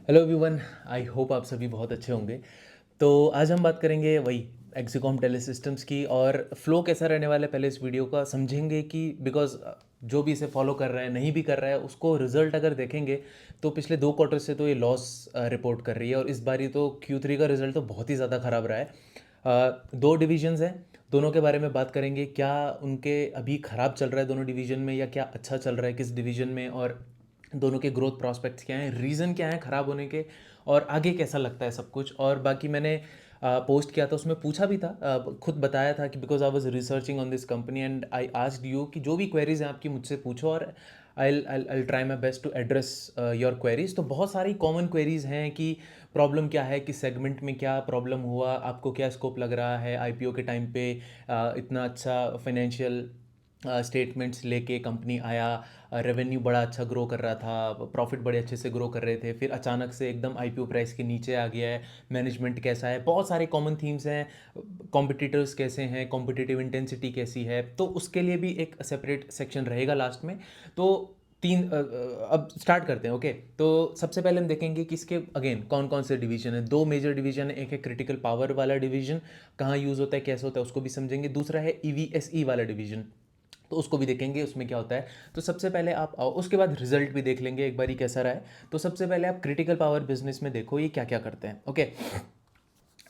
Hello everyone. I hope आप सभी बहुत अच्छे होंगे। तो आज हम बात करेंगे वही एक्सिकॉम टेलीसिस्टम्स की, और फ्लो कैसा रहने वाला है पहले इस वीडियो का समझेंगे कि बिकॉज जो भी इसे फॉलो कर रहा है नहीं भी कर रहा है उसको रिजल्ट अगर देखेंगे तो पिछले 2 क्वार्टर से तो ये लॉस रिपोर्ट कर रही है, और इस बारी तो Q3 का रिजल्ट तो बहुत ही ज़्यादा ख़राब रहा है। 2 डिवीजन्स हैं, दोनों के बारे में बात करेंगे, क्या उनके अभी ख़राब चल रहा है दोनों डिवीज़न में या क्या अच्छा चल रहा है किस डिवीज़न में, और दोनों के ग्रोथ प्रॉस्पेक्ट्स क्या हैं, रीज़न क्या है ख़राब होने के, और आगे कैसा लगता है सब कुछ। और बाकी मैंने पोस्ट किया था, उसमें पूछा भी था, खुद बताया था कि because I was researching on this company and I asked you कि जो भी क्वेरीज हैं आपकी मुझसे पूछो, और I try my best to address your queries. तो बहुत सारी कॉमन क्वेरीज हैं कि प्रॉब्लम क्या है, किस सेगमेंट में क्या प्रॉब्लम हुआ, आपको क्या स्कोप लग रहा है आईपीओ के टाइम पे इतना अच्छा फाइनेंशियल स्टेटमेंट्स लेके कंपनी आया, रेवेन्यू बड़ा अच्छा ग्रो कर रहा था, प्रॉफिट बड़े अच्छे से ग्रो कर रहे थे, फिर अचानक से एकदम आईपीओ प्राइस के नीचे आ गया है, मैनेजमेंट कैसा है, बहुत सारे कॉमन थीम्स हैं, कॉम्पिटिटर्स कैसे हैं, कॉम्पिटिटिव इंटेंसिटी कैसी है, तो उसके लिए भी एक सेपरेट सेक्शन रहेगा लास्ट में। तो अब स्टार्ट करते हैं। ओके, तो सबसे पहले हम देखेंगे कि इसके अगेन कौन कौन से डिवीजन है। 2 मेजर डिवीजन है, एक है क्रिटिकल पावर वाला डिवीजन, कहाँ यूज़ होता है कैसे होता है उसको भी समझेंगे। दूसरा है ईवीएसई वाला डिवीजन, तो उसको भी देखेंगे उसमें क्या होता है। तो सबसे पहले आप आओ, उसके बाद रिजल्ट भी देख लेंगे एक बारी कैसा रहा है। तो सबसे पहले आप क्रिटिकल पावर बिजनेस में देखो ये क्या क्या करते हैं। ओके,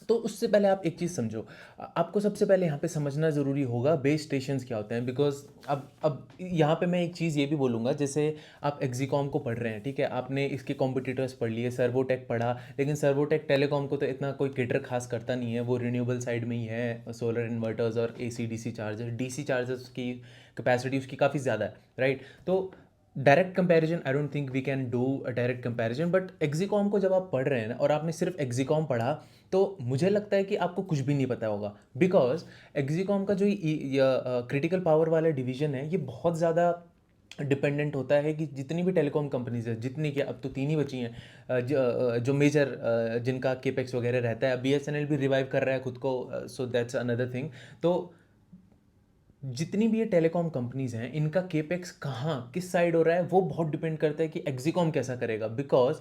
तो उससे पहले आप एक चीज़ समझो, आपको सबसे पहले यहाँ पे समझना ज़रूरी होगा बेस स्टेशंस क्या होते हैं। बिकॉज अब यहाँ पे मैं एक चीज़ ये भी बोलूँगा, जैसे आप एक्जिकॉम को पढ़ रहे हैं, ठीक है, आपने इसके कॉम्पिटिटर्स पढ़ लिए, सर्वोटेक पढ़ा, लेकिन सर्वोटेक टेलीकॉम को तो इतना कोई केटर खास करता नहीं है, वो रिन्यूएबल साइड में ही है, सोलर इन्वर्टर्स और AC DC charger, DC chargers की कैपेसिटी उसकी काफ़ी ज़्यादा है, राइट। तो direct comparison I don't think we can do a direct comparison, but Exicom को जब आप पढ़ रहे हैं ना और आपने सिर्फ एक्जिकॉम पढ़ा, तो मुझे लगता है कि आपको कुछ भी नहीं पता होगा। बिकॉज एक्जिकॉम का जो क्रिटिकल पावर वाला डिवीजन है ये बहुत ज़्यादा डिपेंडेंट होता है कि जितनी भी टेलीकॉम कंपनीज है, जितनी कि अब तो 3 ही बची हैं, जो मेजर जिनका केपेक्स वगैरह रहता है। BSNL भी रिवाइव कर रहा है खुद को, सो दैट्स अनदर थिंग। तो जितनी भी ये टेलीकॉम कंपनीज हैं इनका केपेक्स कहाँ किस साइड हो रहा है वो बहुत डिपेंड करता है कि एक्जिकॉम कैसा करेगा। बिकॉज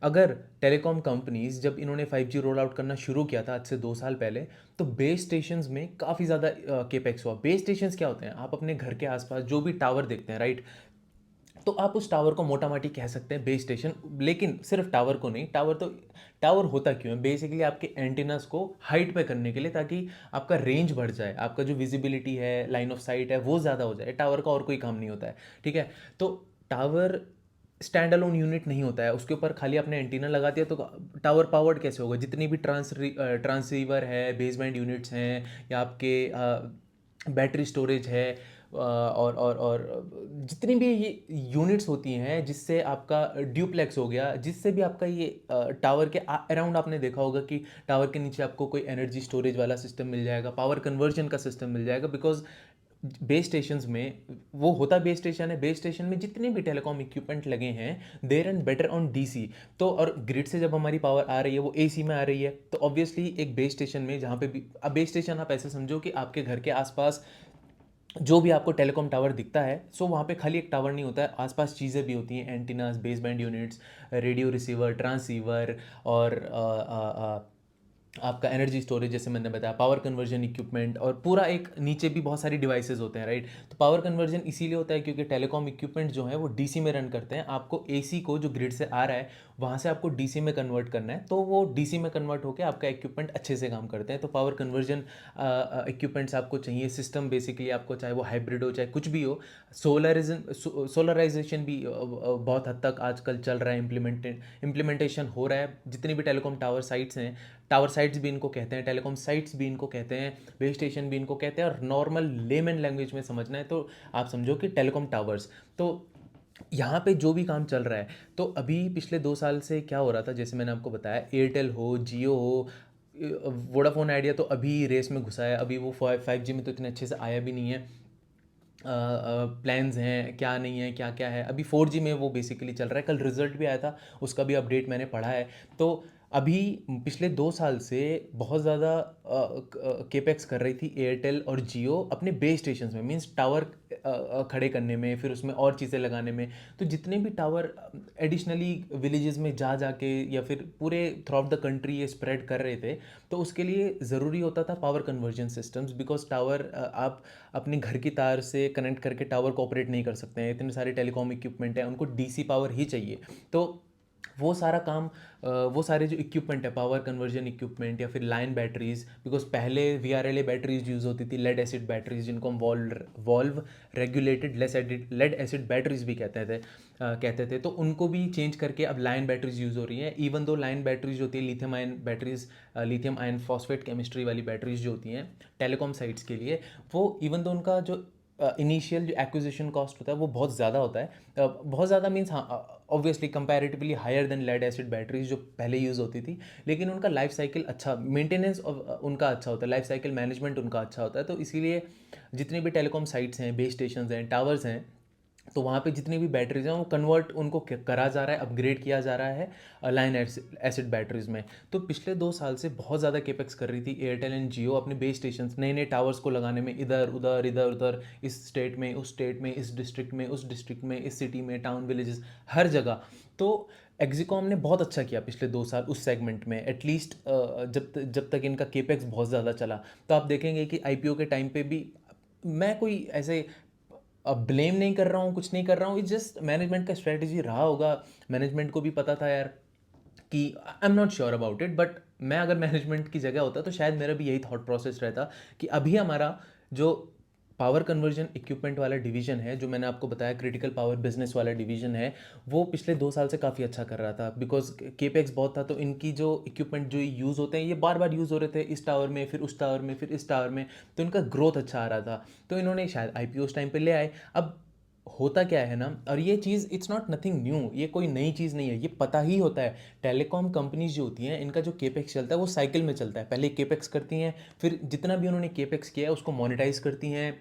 अगर टेलीकॉम कंपनीज जब इन्होंने 5G रोल आउट करना शुरू किया था आज से 2 साल पहले, तो बेस स्टेशंस में काफ़ी ज़्यादा केपेक्स हुआ। बेस स्टेशंस क्या होते हैं, आप अपने घर के आसपास जो भी टावर देखते हैं, राइट, तो आप उस टावर को मोटा माटी कह सकते हैं बेस स्टेशन। लेकिन सिर्फ टावर को नहीं, टावर होता क्यों है, बेसिकली आपके एंटीनास को हाइट पे करने के लिए, ताकि आपका रेंज बढ़ जाए, आपका जो विजिबिलिटी है, लाइन ऑफ साइट है, वो ज़्यादा हो जाए। टावर का और कोई काम नहीं होता है, ठीक है। तो टावर स्टैंड अलोन यूनिट नहीं होता है, उसके ऊपर खाली आपने एंटीना लगा दिया तो टावर पावर्ड कैसे होगा। जितनी भी ट्रांसीवर है, बेसबैंड यूनिट्स हैं, या आपके बैटरी स्टोरेज है, और जितनी भी ये यूनिट्स होती हैं, जिससे आपका ड्यूप्लेक्स हो गया, जिससे भी आपका ये टावर के अराउंड आपने देखा होगा कि टावर के नीचे आपको कोई एनर्जी स्टोरेज वाला सिस्टम मिल जाएगा, पावर कन्वर्जन का सिस्टम मिल जाएगा। बिकॉज बेस स्टेशंस में वो होता बेस स्टेशन है, बेस स्टेशन में जितने भी टेलीकॉम इक्विपमेंट लगे हैं they run better on DC। तो और ग्रिड से जब हमारी पावर आ रही है वो AC में आ रही है, तो ऑब्वियसली एक बेस स्टेशन में जहाँ पे भी, अब बेस स्टेशन आप ऐसे समझो कि आपके घर के आसपास जो भी आपको टेलीकॉम टावर दिखता है, सो वहाँ पे खाली एक टावर नहीं होता है, आसपास चीज़ें भी होती हैं, antennas, baseband units, radio receiver, transceiver, और आपका एनर्जी स्टोरेज जैसे मैंने बताया, पावर कन्वर्जन इक्विपमेंट, और पूरा एक नीचे भी बहुत सारी डिवाइसेस होते हैं, राइट। तो पावर कन्वर्जन इसीलिए होता है क्योंकि टेलीकॉम इक्विपमेंट जो है वो DC में रन करते हैं। आपको AC को जो ग्रिड से आ रहा है वहाँ से आपको DC में कन्वर्ट करना है, तो वो DC में कन्वर्ट होकर आपका इक्विपमेंट अच्छे से काम करते हैं। तो पावर कन्वर्जन इक्विपमेंट्स आपको चाहिए, सिस्टम बेसिकली आपको, चाहे वो हाइब्रिड हो चाहे कुछ भी हो। सोलराइजेशन भी बहुत हद तक आजकल चल रहा है, इम्प्लीमेंटेशन हो रहा है। जितनी भी टेलीकॉम टावर साइट्स हैं, टावर साइट्स भी इनको कहते हैं, टेलीकॉम साइट्स भी इनको कहते हैं, बेस स्टेशन भी इनको कहते हैं, और नॉर्मल लेमन लैंग्वेज में समझना है तो आप समझो कि टेलीकॉम टावर्स। तो यहाँ पे जो भी काम चल रहा है, तो अभी पिछले 2 साल से क्या हो रहा था, जैसे मैंने आपको बताया, एयरटेल हो, जियो हो, वोडाफोन आइडिया तो अभी रेस में घुसा है, अभी वो 5G में तो इतने अच्छे से आया भी नहीं है। प्लान्स हैं क्या नहीं है, क्या क्या है, अभी 4G में वो बेसिकली चल रहा है। कल रिजल्ट भी आया था, उसका भी अपडेट मैंने पढ़ा है। तो अभी पिछले 2 साल से बहुत ज़्यादा केपेक्स कर रही थी एयरटेल और जियो अपने बेस स्टेशन में, मीन्स टावर खड़े करने में, फिर उसमें और चीज़ें लगाने में। तो जितने भी टावर एडिशनली विलेजेस में जा जाके या फिर पूरे थ्रू आउट द कंट्री ये स्प्रेड कर रहे थे, तो उसके लिए ज़रूरी होता था power conversion systems, because tower आप अपने घर की तार से कनेक्ट करके टावर को ऑपरेट नहीं कर सकते हैं। इतने सारे टेलीकॉम इक्विपमेंट हैं, उनको डीसी पावर ही चाहिए। तो वो सारा काम वो सारे जो इक्विपमेंट है, पावर कन्वर्जन इक्विपमेंट या फिर लाइन बैटरीज, बिकॉज पहले VRLA बैटरीज यूज़ होती थी, लेड एसिड बैटरीज, जिनको हम valve regulated lead acid batteries भी कहते थे। तो उनको भी चेंज करके अब लाइन बैटरीज यूज़ हो रही हैं। इवन दो लाइन बैटरीज होती है lithium ion batteries, lithium ion phosphate chemistry वाली बैटरीज जो होती हैं टेलीकॉम साइट्स के लिए, वो इवन दो उनका जो इनिशियल जो एक्विजिशन कॉस्ट होता है वो बहुत ज़्यादा होता है। बहुत ज़्यादा मीन्स हाँ, obviously comparatively higher than lead acid batteries जो पहले यूज़ होती थी, लेकिन उनका लाइफ साइकिल अच्छा, मेंटेनेंस उनका अच्छा होता है, लाइफ साइकिल मैनेजमेंट उनका अच्छा होता है। तो इसीलिए जितने भी टेलीकॉम साइट्स हैं, बेस स्टेशन हैं, टावर्स हैं, तो वहाँ पे जितनी भी बैटरीज हैं वो कन्वर्ट उनको करा जा रहा है, अपग्रेड किया जा रहा है लाइन एसिड बैटरीज में। तो पिछले 2 साल से बहुत ज़्यादा केपेक्स कर रही थी एयरटेल एंड जियो अपने बेस स्टेशन, नए नए टावर्स को लगाने में, इधर उधर, इस स्टेट में, उस स्टेट में, इस डिस्ट्रिक्ट में, उस डिस्ट्रिक्ट में, इस सिटी में, टाउन विलेजेस, हर जगह। तो एक्जिकॉम ने बहुत अच्छा किया पिछले 2 साल उस सेगमेंट में, एटलीस्ट जब तक इनका केपेक्स बहुत ज़्यादा चला। तो आप देखेंगे कि IPO के टाइम पे भी मैं कोई ऐसे अब ब्लेम नहीं कर रहा हूँ, कुछ नहीं कर रहा हूँ, इट्स जस्ट मैनेजमेंट का स्ट्रेटजी रहा होगा। मैनेजमेंट को भी पता था यार कि आई am not sure about it, but मैं अगर मैनेजमेंट की जगह होता तो शायद मेरा भी यही थॉट प्रोसेस रहता कि अभी हमारा जो पावर कन्वर्जन इक्विपमेंट वाला डिवीजन है, जो मैंने आपको बताया क्रिटिकल पावर बिजनेस वाला डिवीजन है, वो पिछले 2 साल से काफ़ी अच्छा कर रहा था, बिकॉज केपेक्स बहुत था। तो इनकी जो इक्विपमेंट जो यूज़ होते हैं ये बार बार यूज़ हो रहे थे, इस टावर में, फिर उस टावर में, फिर इस टावर में, तो इनका ग्रोथ अच्छा आ रहा था। तो इन्होंने शायद IPO उस टाइम पे ले आए। अब होता क्या है ना, और ये चीज़ इट्स नॉट नथिंग न्यू, ये कोई नई चीज़ नहीं है, ये पता ही होता है। टेलीकॉम कंपनीज जो होती हैं इनका जो केपेक्स चलता है वो साइकिल में चलता है। पहले केपेक्स करती हैं, फिर जितना भी उन्होंने केपेक्स किया है उसको मोनेटाइज करती हैं,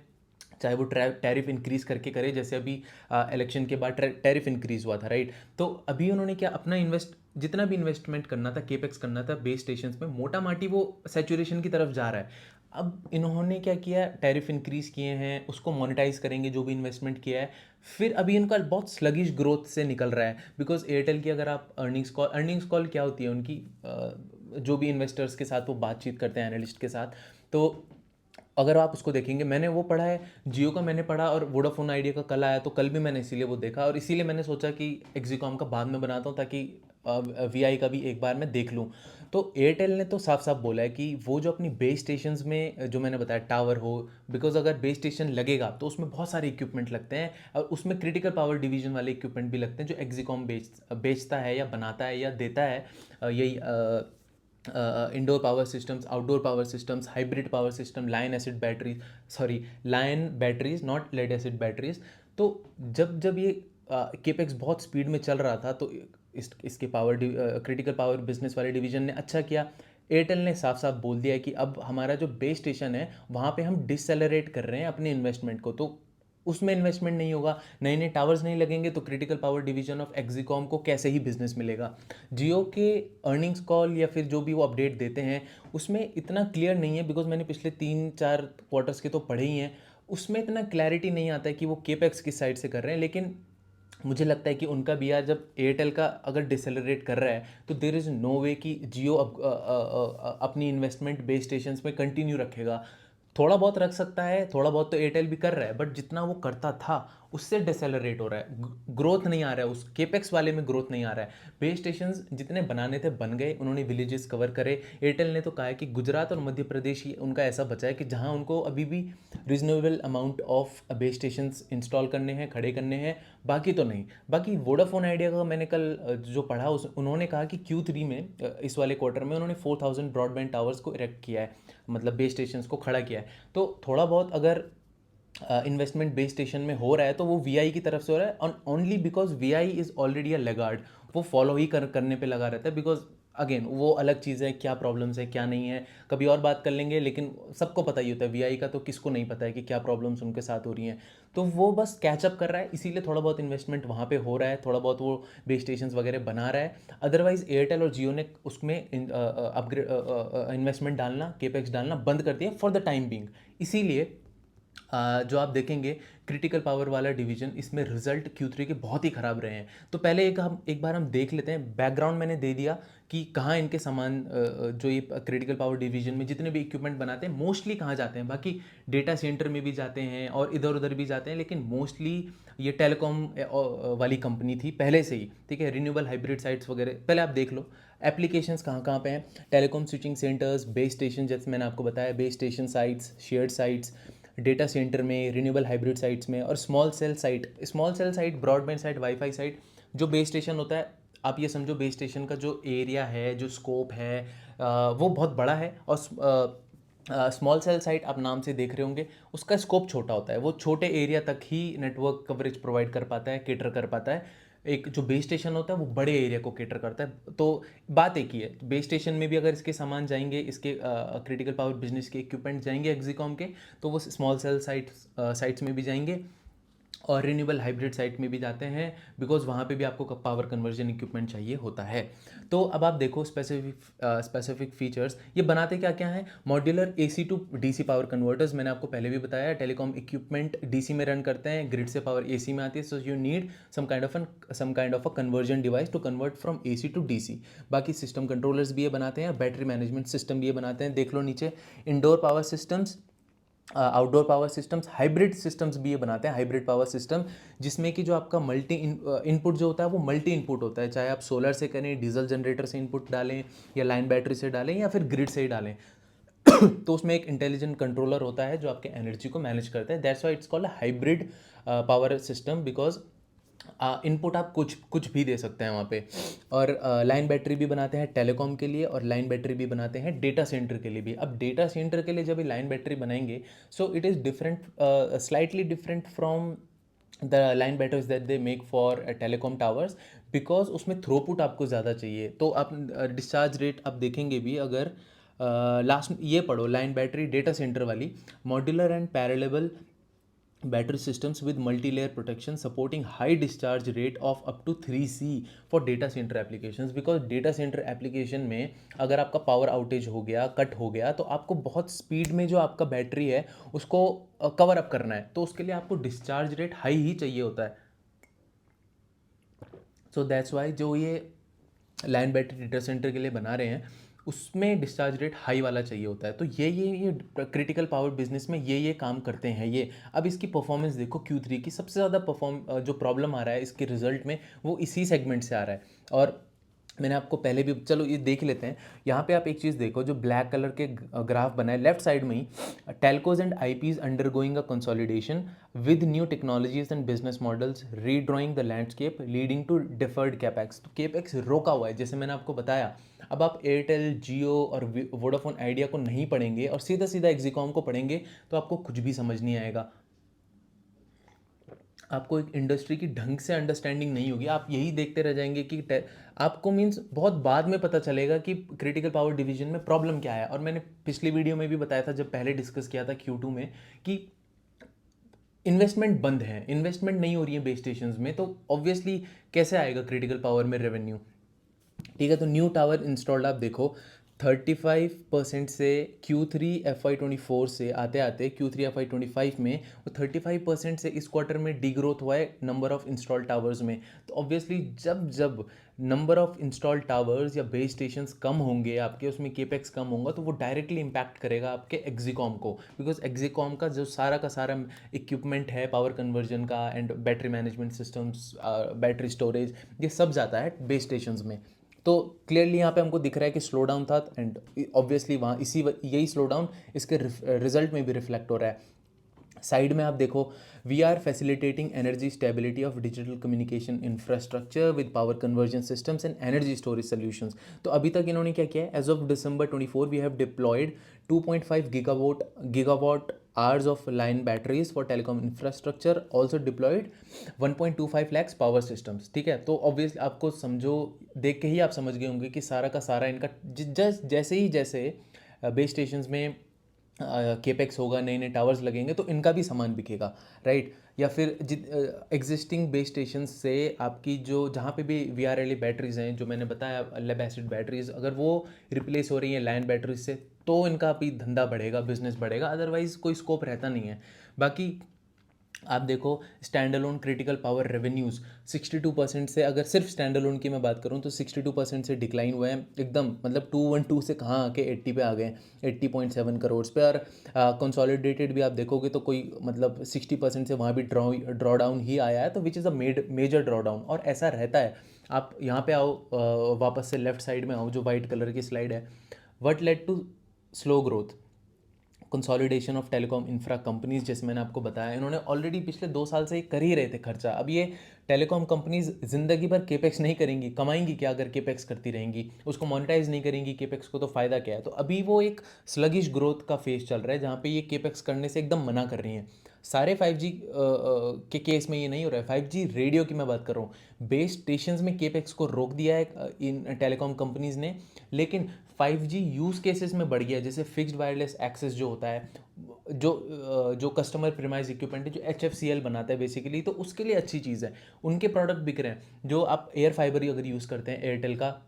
चाहे वो टैरिफ इंक्रीज़ करके करे, जैसे अभी इलेक्शन के बाद टैरिफ इंक्रीज़ हुआ था, राइट। तो अभी उन्होंने क्या अपना जितना भी इन्वेस्टमेंट करना था, केपेक्स करना था बेस स्टेशंस में, मोटा माटी वो सैचुरेशन की तरफ जा रहा है। अब इन्होंने क्या किया, टैरिफ इंक्रीज़ किए हैं, उसको मोनेटाइज करेंगे जो भी इन्वेस्टमेंट किया है। फिर अभी इनका बहुत स्लगिश ग्रोथ से निकल रहा है, बिकॉज एयरटेल की अगर आप अर्निंग्स कॉल क्या होती है उनकी, जो भी इन्वेस्टर्स के साथ वो बातचीत करते हैं, एनालिस्ट के साथ, तो अगर आप उसको देखेंगे, मैंने वो पढ़ा है, जियो का मैंने पढ़ा, और वोडाफोन आइडिया का कल आया, तो कल भी मैंने इसीलिए वो देखा, और इसीलिए मैंने सोचा कि एक्जिकॉम का बाद में बनाता हूँ ताकि VI का भी एक बार मैं देख लूँ। तो एयरटेल ने तो साफ साफ बोला है कि वो जो अपनी बेस स्टेशंस में जो मैंने बताया टावर हो, बिकॉज अगर बेस स्टेशन लगेगा तो उसमें बहुत सारे इक्विपमेंट लगते हैं, और उसमें क्रिटिकल पावर डिवीजन वाले इक्विपमेंट भी लगते हैं जो एक्जिकॉम बेचता है या बनाता है या देता है। यही indoor power systems, outdoor power systems, hybrid power system, li-ion acid batteries, sorry li-ion batteries, not lead acid batteries. तो जब जब ये केपेक्स बहुत स्पीड में चल रहा था, तो इसके क्रिटिकल पावर बिजनेस वाले डिवीजन ने अच्छा किया। एयरटेल ने साफ साफ बोल दिया है कि अब हमारा जो बेस स्टेशन है वहाँ पे हम डिसएलरेट कर रहे हैं अपने इन्वेस्टमेंट को, तो उसमें इन्वेस्टमेंट नहीं होगा, नए नए टावर्स नहीं लगेंगे, तो क्रिटिकल पावर डिवीजन ऑफ एक्जिकॉम को कैसे ही बिजनेस मिलेगा। जियो के अर्निंग्स कॉल या फिर जो भी वो अपडेट देते हैं उसमें इतना क्लियर नहीं है, बिकॉज मैंने पिछले 3-4 क्वार्टर्स के तो पढ़े ही हैं, उसमें इतना क्लैरिटी नहीं आता है कि वो केपेक्स किस साइड से कर रहे हैं। लेकिन मुझे लगता है कि उनका भी यार, जब एयरटेल का अगर डिसएलरेट कर रहा है तो देर इज़ नो वे कि जियो अब अपनी इन्वेस्टमेंट बेस स्टेशंस में कंटिन्यू रखेगा। थोड़ा बहुत रख सकता है, थोड़ा बहुत तो एयरटेल भी कर रहा है, बट जितना वो करता था उससे डिसएलरेट हो रहा है, ग्रोथ नहीं आ रहा है, उस केपेक्स वाले में ग्रोथ नहीं आ रहा है। बेस स्टेशंस जितने बनाने थे बन गए, उन्होंने विलेजेस कवर करे। एयरटेल ने तो कहा है कि गुजरात और मध्य प्रदेश ही उनका ऐसा बचा है कि जहां उनको अभी भी reasonable amount of base stations install करने हैं, खड़े करने हैं, बाकी तो नहीं। बाकी वोडाफोन आइडिया का मैंने कल जो पढ़ा, उन्होंने कहा कि Q3 में इस वाले क्वार्टर में उन्होंने 4000 ब्रॉडबैंड टावर्स को इरेक्ट किया है, मतलब बेस स्टेशंस को खड़ा किया है। तो थोड़ा बहुत अगर इन्वेस्टमेंट बेस स्टेशन में हो रहा है तो वो VI की तरफ से हो रहा है, on only because VI is already a Lagarde, वो फॉलो ही करने पे लगा रहता है। बिकॉज अगेन वो अलग चीज़ है, क्या प्रॉब्लम्स है क्या नहीं है, कभी और बात कर लेंगे, लेकिन सबको पता ही होता है VI का, तो किसको नहीं पता है कि क्या प्रॉब्लम्स उनके साथ हो रही हैं। तो वो बस कैचअप कर रहा है, इसीलिए थोड़ा बहुत इन्वेस्टमेंट वहाँ पे हो रहा है, थोड़ा बहुत वो बेस स्टेशन वगैरह बना रहा है। अदरवाइज एयरटेल और जियो ने उसमें अपग्रेड इन्वेस्टमेंट डालना, केपेक्स डालना बंद कर दिया फॉर द टाइम बिंग। इसीलिए जो आप देखेंगे क्रिटिकल पावर वाला डिवीजन, इसमें रिजल्ट Q3 के बहुत ही ख़राब रहे हैं। तो पहले एक बार हम देख लेते हैं, बैकग्राउंड मैंने दे दिया कि कहाँ इनके सामान जो ये क्रिटिकल पावर डिवीजन में जितने भी इक्विपमेंट बनाते हैं मोस्टली कहाँ जाते हैं। बाकी डेटा सेंटर में भी जाते हैं और इधर उधर भी जाते हैं, लेकिन मोस्टली ये टेलीकॉम वाली कंपनी थी पहले से ही, ठीक है। रिन्यूएबल हाइब्रिड साइट्स वगैरह पहले आप देख लो एप्लीकेशंस कहाँ कहाँ पे हैं। Telecom switching centres, base station, जैसे मैंने आपको बताया base station sites, shared sites, data centre में, रिन्यूएबल हाइब्रिड साइट्स में, और small cell site, broadband site, wifi site. जो बेस स्टेशन होता है, आप ये समझो बेस स्टेशन का जो एरिया है, जो स्कोप है, वो बहुत बड़ा है। और स्मॉल सेल साइट आप नाम से देख रहे होंगे, उसका स्कोप छोटा होता है, वो छोटे एरिया तक ही नेटवर्क कवरेज प्रोवाइड कर पाता है, केटर कर पाता है। एक जो बेस स्टेशन होता है वो बड़े एरिया को केटर करता है। तो बात एक ही है, बेस स्टेशन में भी अगर इसके सामान जाएंगे, इसके क्रिटिकल पावर बिजनेस के इक्विपमेंट जाएंगे एक्सिकॉम के, तो वो स्मॉल सेल साइट्स में भी जाएंगे और रिन्यूएबल हाइब्रिड साइट में भी जाते हैं, बिकॉज वहाँ पे भी आपको पावर कन्वर्जन इक्विपमेंट चाहिए होता है। तो अब आप देखो स्पेसिफिक फीचर्स ये बनाते क्या क्या हैं। Modular AC to DC power converters, मैंने आपको पहले भी बताया, टेलीकॉम इक्विपमेंट DC में रन करते हैं, ग्रिड से पावर AC में आती है, so you need some kind of a conversion device to convert from AC to DC। बाकी सिस्टम कंट्रोलर्स भी ये बनाते हैं, बैटरी मैनेजमेंट सिस्टम भी ये बनाते हैं, देख लो नीचे। Indoor power systems, outdoor power systems, hybrid systems भी ये बनाते हैं, हाइब्रिड पावर सिस्टम, जिसमें कि जो आपका इनपुट जो होता है वो मल्टी इनपुट होता है, चाहे आप सोलर से करें, डीजल जनरेटर से इनपुट डालें, या लाइन बैटरी से डालें, या फिर ग्रिड से ही डालें। तो उसमें एक इंटेलिजेंट कंट्रोलर होता है जो आपके एनर्जी को मैनेज करता है, that's why it's called hybrid power system, because input आप कुछ कुछ भी दे सकते हैं वहाँ पे। और लाइन बैटरी भी बनाते हैं टेलीकॉम के लिए, और लाइन बैटरी भी बनाते हैं डेटा सेंटर के लिए भी। अब डेटा सेंटर के लिए जब ये लाइन बैटरी बनाएंगे, so it is different, slightly different from the line batteries that they make for telecom towers, because उसमें थ्रोपुट आपको ज़्यादा चाहिए। तो आप डिस्चार्ज रेट आप देखेंगे भी, अगर लास्ट ये पढ़ो लाइन बैटरी डेटा सेंटर वाली, modular and parallelable battery systems with multi-layer protection supporting high discharge rate of up to 3C for data center applications, because data center application में अगर आपका पावर आउटेज हो गया, cut हो गया, तो आपको बहुत स्पीड में जो आपका बैटरी है उसको कवर अप करना है, तो उसके लिए आपको डिस्चार्ज रेट हाई ही चाहिए होता है। सो दैट्स वाई जो ये लाइन बैटरी डेटा सेंटर के लिए बना रहे हैं, उसमें डिस्चार्ज रेट हाई वाला चाहिए होता है। तो ये क्रिटिकल पावर बिजनेस में ये काम करते हैं ये। अब इसकी परफॉर्मेंस देखो, Q3 की सबसे ज़्यादा जो प्रॉब्लम आ रहा है इसके रिजल्ट में, वो इसी सेगमेंट से आ रहा है। और मैंने आपको पहले भी, चलो ये देख लेते हैं। यहाँ पे आप एक चीज़ देखो, जो ब्लैक कलर के ग्राफ बना है लेफ्ट साइड में ही, telcos and IPs undergoing a consolidation with new technologies and business models redrawing the landscape leading to deferred capex. तो कैपेक्स रोका हुआ है, जैसे मैंने आपको बताया। अब आप एयरटेल, जियो और वोडाफोन आइडिया को नहीं पढ़ेंगे और सीधा सीधा एक्सिकॉम को पढ़ेंगे, तो आपको कुछ भी समझ नहीं आएगा, आपको एक इंडस्ट्री की ढंग से अंडरस्टैंडिंग नहीं होगी। आप यही देखते रह जाएंगे कि आपको मीन्स बहुत बाद में पता चलेगा कि क्रिटिकल पावर डिवीजन में प्रॉब्लम क्या है। और मैंने पिछली वीडियो में भी बताया था, जब पहले डिस्कस किया था Q2 में, कि इन्वेस्टमेंट बंद है, इन्वेस्टमेंट नहीं हो रही है बेस स्टेशन में, तो ऑब्वियसली कैसे आएगा क्रिटिकल पावर में रेवेन्यू। ठीक है, तो न्यू टावर इंस्टॉल्ड आप देखो 35% से Q3 FY24 से आते आते Q3 FY25 में वो 35% से इस क्वार्टर में डी ग्रोथ हुआ है नंबर ऑफ इंस्टॉल टावर्स में। तो ऑब्वियसली जब जब नंबर ऑफ इंस्टॉल टावर्स या बेस स्टेशंस कम होंगे आपके, उसमें केपेक्स कम होगा, तो वो डायरेक्टली इम्पैक्ट करेगा आपके एक्सिकॉम को, बिकॉज एक्सिकॉम का जो सारा का सारा इक्विपमेंट है पावर कन्वर्जन का and battery management systems, battery storage, ये सब जाता है बेस स्टेशंस में। तो क्लियरली यहाँ पे हमको दिख रहा है कि स्लो डाउन था, एंड ऑब्वियसली वहाँ यही स्लो डाउन इसके रिजल्ट में भी रिफ्लेक्ट हो रहा है। साइड में आप देखो, we are facilitating energy stability of digital communication infrastructure with power conversion systems and energy storage solutions. तो अभी तक इन्होंने क्या किया है, as of December 24 we have deployed 2.5 gigawatt hours of line batteries for telecom infrastructure, also deployed 1.25 lakhs power systems। ठीक है, तो ऑब्वियसली आपको समझो, देख के ही आप समझ गए होंगे कि सारा का सारा इनका जैसे बेस स्टेशंस में केपेक्स होगा, नए नए टावर्स लगेंगे, तो इनका भी सामान बिकेगा, राइट। या फिर एग्जिस्टिंग बेस स्टेशन से आपकी जो जहाँ पे भी VRLA बैटरीज हैं, जो मैंने बताया लेड एसिड बैटरीज, अगर वो रिप्लेस हो रही हैं लैंड बैटरीज से, तो इनका भी धंधा बढ़ेगा, बिजनेस बढ़ेगा, अदरवाइज कोई स्कोप रहता नहीं है। बाकी आप देखो stand alone critical power revenues 62% से, अगर सिर्फ स्टैंड अलोन की मैं बात करूँ तो 62% से डिक्लाइन हुए हैं एकदम, मतलब 212 से कहाँ आके 80 पे आ गए, 80.7 करोड़ पे। और कंसोलिडेटेड भी आप देखोगे तो कोई मतलब 60% से वहाँ भी ड्रॉ डाउन ही आया है, तो which is a major draw down, और ऐसा रहता है। आप यहाँ पे आओ, वापस से लेफ्ट साइड में आओ, जो वाइट कलर की स्लाइड है, what led to slow growth, consolidation of telecom infra companies, जैसे मैंने आपको बताया, इन्होंने ऑलरेडी पिछले 2 साल से कर ही रहे थे खर्चा। अब ये टेलीकॉम कंपनीज जिंदगी भर केपेक्स नहीं करेंगी, कमाएंगी क्या अगर केपेक्स करती रहेंगी, उसको मोनेटाइज नहीं करेंगी केपेक्स को, तो फ़ायदा क्या है। तो अभी वो एक स्लगिश ग्रोथ का फेज चल रहा है, जहाँ पे ये केपेक्स करने से एकदम मना कर रही हैं। सारे 5G के केस में ये नहीं हो रहा है। 5G रेडियो की मैं बात कर रहा हूँ, बेस स्टेशंस में केपेक्स को रोक दिया है इन टेलीकॉम कंपनीज ने, लेकिन 5G यूज़ केसेस में बढ़ गया है। जैसे फिक्स्ड वायरलेस एक्सेस जो होता है, जो कस्टमर प्रीमाइज इक्विपमेंट है, जो HFCL बनाता है बेसिकली, तो उसके लिए अच्छी चीज़ है, उनके प्रोडक्ट बिक रहे हैं। जो आप एयर फाइबर अगर यूज़ करते हैं, एयरटेल का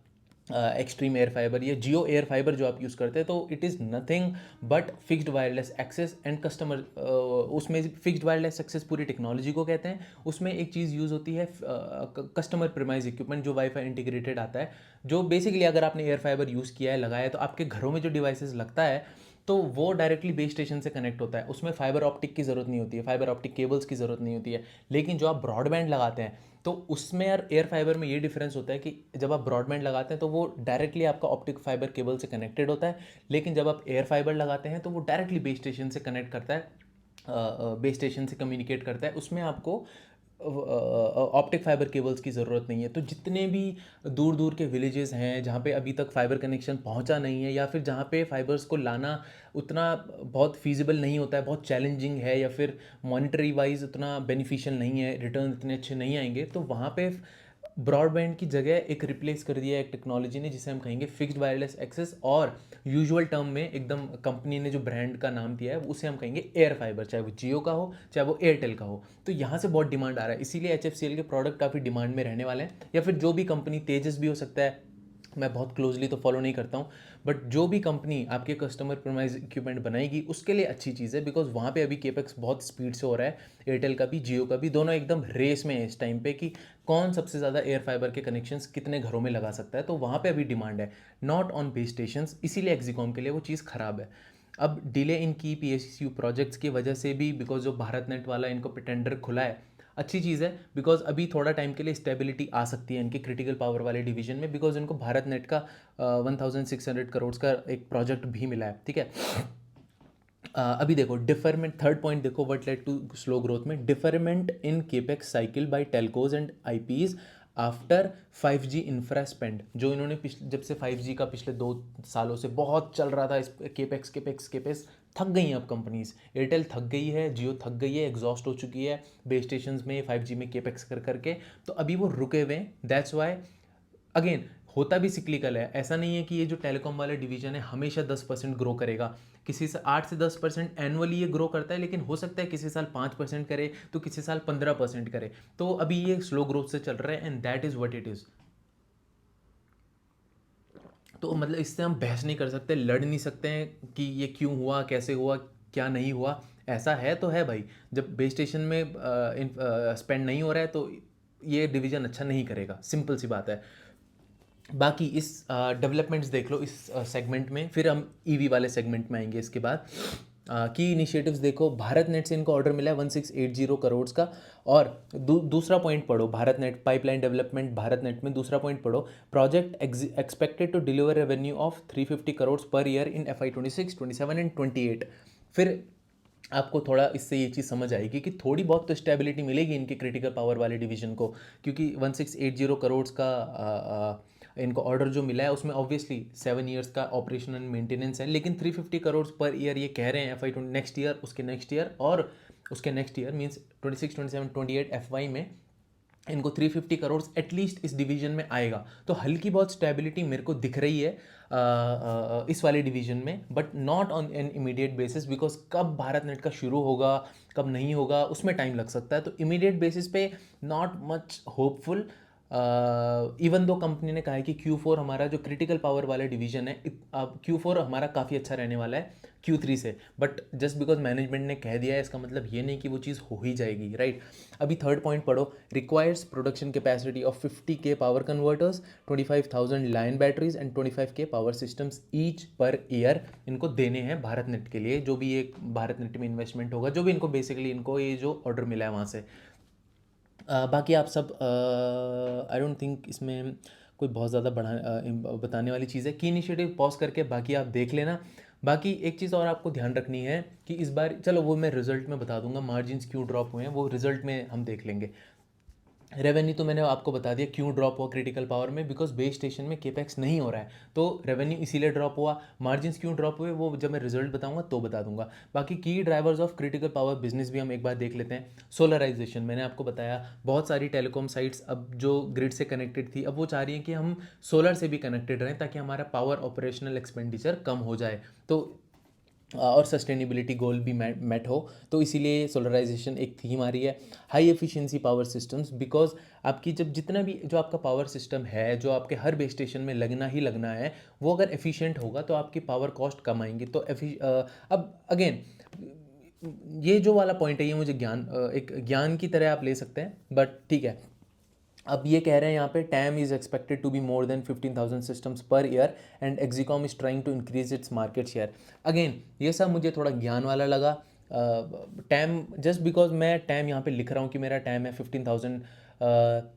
एक्सट्रीम एयर फाइबर या जियो एयर फाइबर जो आप यूज़ करते हैं, तो it is nothing but fixed wireless access and customer. उसमें फिक्स्ड वायरलेस एक्सेस पूरी टेक्नोलॉजी को कहते हैं। उसमें एक चीज़ यूज़ होती है कस्टमर प्रीमाइज इक्विपमेंट, जो वाईफाई इंटीग्रेटेड आता है, जो बेसिकली अगर आपने एयर फाइबर यूज़ किया है, लगाया है, तो आपके घरों में जो डिवाइसेस लगता है, तो वो डायरेक्टली बेस स्टेशन से कनेक्ट होता है। उसमें फाइबर ऑप्टिक की ज़रूरत नहीं होती है, फाइबर ऑप्टिक केबल्स की ज़रूरत नहीं होती है। लेकिन जो आप ब्रॉडबैंड लगाते हैं, तो उसमें यार एयर फाइबर में ये डिफरेंस होता है कि जब आप ब्रॉडबैंड लगाते हैं तो वो डायरेक्टली आपका ऑप्टिक फाइबर केबल से कनेक्टेड होता है, लेकिन जब आप एयर फाइबर लगाते हैं तो वो डायरेक्टली बेस स्टेशन से कनेक्ट करता है, बेस स्टेशन से कम्युनिकेट करता है। उसमें आपको ऑप्टिक फाइबर केबल्स की ज़रूरत नहीं है। तो जितने भी दूर दूर के विलेजेस हैं जहाँ पे अभी तक फाइबर कनेक्शन पहुँचा नहीं है, या फिर जहाँ पे फाइबर्स को लाना उतना बहुत फीजिबल नहीं होता है, बहुत चैलेंजिंग है, या फिर मॉनिटरी वाइज उतना बेनिफिशियल नहीं है, रिटर्न इतने अच्छे नहीं आएंगे, तो वहाँ पे ब्रॉडबैंड की जगह एक रिप्लेस कर दिया है एक टेक्नोलॉजी ने, जिसे हम कहेंगे फिक्स्ड वायरलेस एक्सेस, और यूजुअल टर्म में एकदम कंपनी ने जो ब्रांड का नाम दिया है उसे हम कहेंगे एयर फाइबर, चाहे वो जियो का हो चाहे वो एयरटेल का हो। तो यहाँ से बहुत डिमांड आ रहा है, इसीलिए HFCL के प्रोडक्ट काफ़ी डिमांड में रहने वाले हैं। या फिर जो भी कंपनी, तेजस भी हो सकता है, मैं बहुत क्लोजली तो फॉलो नहीं करता हूँ, बट जो भी कंपनी आपके कस्टमर प्रीमाइज इक्विपमेंट बनाएगी उसके लिए अच्छी चीज़ है, बिकॉज वहाँ पे अभी केपेक्स बहुत स्पीड से हो रहा है। एयरटेल का भी, जियो का भी, दोनों एकदम रेस में है इस टाइम पे कि कौन सबसे ज़्यादा एयर फाइबर के कनेक्शंस कितने घरों में लगा सकता है। तो वहाँ पे अभी डिमांड है, नॉट ऑन बेस स्टेशंस, इसीलिए एक्जिकॉम के लिए वो चीज़ ख़राब है। अब डिले इन की PSU प्रोजेक्ट्स की वजह से भी, बिकॉज जो भारत नेट वाला इनको टेंडर खुला है, अच्छी चीज़ है, बिकॉज अभी थोड़ा टाइम के लिए स्टेबिलिटी आ सकती है इनके क्रिटिकल पावर वाले डिवीजन में, बिकॉज इनको भारत नेट का 1600 करोड़ का एक प्रोजेक्ट भी मिला है, ठीक है। अभी देखो डिफरमेंट, थर्ड पॉइंट देखो, what led to slow growth में, deferment in capex cycle by telcos and IPs after 5G infra spend. जो इन्होंने जब से 5G का पिछले 2 सालों से बहुत चल रहा था, इस केपेक्स केपेक्स केपेक्स, थक गई हैं अब कंपनीज। एयरटेल थक गई है, जियो थक गई है, एग्जॉस्ट हो चुकी है बेस स्टेशन में 5G में केपेक्स कर करके, तो अभी वो रुके हुए हैं। दैट्स वाई अगेन होता भी सिक्लिकल है, ऐसा नहीं है कि ये जो टेलीकॉम वाला डिवीजन है हमेशा 10% ग्रो करेगा। किसी से 8 से 10% एनुअली ये ग्रो करता है, लेकिन हो सकता है किसी साल 5% करे, तो किसी साल 15% करे। तो अभी ये स्लो ग्रोथ से चल रहा है, and that is what it is. तो मतलब इससे हम बहस नहीं कर सकते, लड़ नहीं सकते हैं कि ये क्यों हुआ, कैसे हुआ, क्या नहीं हुआ। ऐसा है तो है भाई, जब बेस स्टेशन में स्पेंड नहीं हो रहा है तो ये डिवीजन अच्छा नहीं करेगा, सिंपल सी बात है। बाकी इस डेवलपमेंट्स देख लो इस सेगमेंट में, फिर हम ईवी वाले सेगमेंट में आएंगे इसके बाद। की इनिशिएटिव्स देखो, भारत नेट से इनको ऑर्डर मिला है 1680 करोड़ का। और दूसरा पॉइंट पढ़ो, Bharat net pipeline development Bharat net में दूसरा पॉइंट पढ़ो, project expected to deliver revenue of 350 crore पर ईयर इन FY 26, 27 एंड 28। फिर आपको थोड़ा इससे ये चीज़ समझ आएगी कि थोड़ी बहुत तो स्टेबिलिटी मिलेगी इनके क्रिटिकल पावर वाले डिवीजन को, क्योंकि 1680 करोड़ का इनको ऑर्डर जो मिला है उसमें ऑब्वियसली 7 ईयर्स का ऑपरेशन एंड मेंटेनेंस है, लेकिन 350 करोड़ पर ईयर ये कह रहे हैं FY नेक्स्ट ईयर, उसके नेक्स्ट ईयर, और उसके नेक्स्ट ईयर मीन्स 26, 27, 28 FY में इनको 350 करोड़ एटलीस्ट इस डिवीजन में आएगा। तो हल्की बहुत स्टेबिलिटी मेरे को दिख रही है इस वाले डिवीजन में, but not on an immediate basis, because कब भारत नेट का शुरू होगा कब नहीं होगा उसमें टाइम लग सकता है। तो इमीडिएट बेसिस पे not much hopeful. Even though company ने कहा है कि Q4 हमारा जो क्रिटिकल पावर वाला डिवीजन है, अब Q4 हमारा काफ़ी अच्छा रहने वाला है Q3 से, बट जस्ट बिकॉज मैनेजमेंट ने कह दिया है इसका मतलब ये नहीं कि वो चीज़ हो ही जाएगी, राइट। अभी थर्ड पॉइंट पढ़ो, requires production capacity of 50K power converters, 25,000 line batteries and 25K power systems each per year. इनको देने हैं भारत नेट के लिए, जो भी एक भारत नेट में इन्वेस्टमेंट होगा, जो भी इनको बेसिकली इनको ये जो ऑर्डर मिला है वहाँ से। बाकी आप सब आई डोंट थिंक इसमें कोई बहुत ज़्यादा बताने वाली चीज़ है। की इनिशिएटिव पॉज करके बाकी आप देख लेना। बाकी एक चीज़ और आपको ध्यान रखनी है कि इस बार, चलो वो मैं रिजल्ट में बता दूंगा मार्जिन्स क्यों ड्रॉप हुए हैं, वो रिजल्ट में हम देख लेंगे। रेवेन्यू तो मैंने आपको बता दिया क्यों ड्रॉप हुआ क्रिटिकल पावर में, बिकॉज बेस स्टेशन में केपेक्स नहीं हो रहा है, तो रेवेन्यू इसीलिए ड्रॉप हुआ। मार्जिन्स क्यों ड्रॉप हुए वो जब मैं रिजल्ट बताऊंगा तो बता दूंगा। बाकी की drivers of critical power business भी हम एक बार देख लेते हैं। सोलराइजेशन मैंने आपको बताया, बहुत सारी टेलीकॉम साइट्स अब जो ग्रिड से कनेक्टेड थी अब वो चाह रही हैं कि हम सोलर से भी कनेक्टेड रहें ताकि हमारा पावर ऑपरेशनल एक्सपेंडिचर कम हो जाए, तो और सस्टेनेबिलिटी गोल भी मेट हो, तो इसीलिए सोलराइजेशन एक थीम आ रही है। High efficiency power systems, because आपकी जब जितना भी जो आपका पावर सिस्टम है जो आपके हर बेस स्टेशन में लगना ही लगना है, वो अगर एफिशिएंट होगा तो आपकी पावर कॉस्ट कम आएंगी। तो अब अगेन ये जो वाला पॉइंट है ये मुझे एक ज्ञान की तरह आप ले सकते हैं, बट ठीक है। अब ये कह रहे हैं यहाँ पे TAM is expected to be more than 15,000 systems per year and Exicom is trying to increase its market share. Again ये सब मुझे थोड़ा ज्ञान वाला लगा। टैम जस्ट बिकॉज मैं टैम यहाँ पे लिख रहा हूँ कि मेरा टैम है 15,000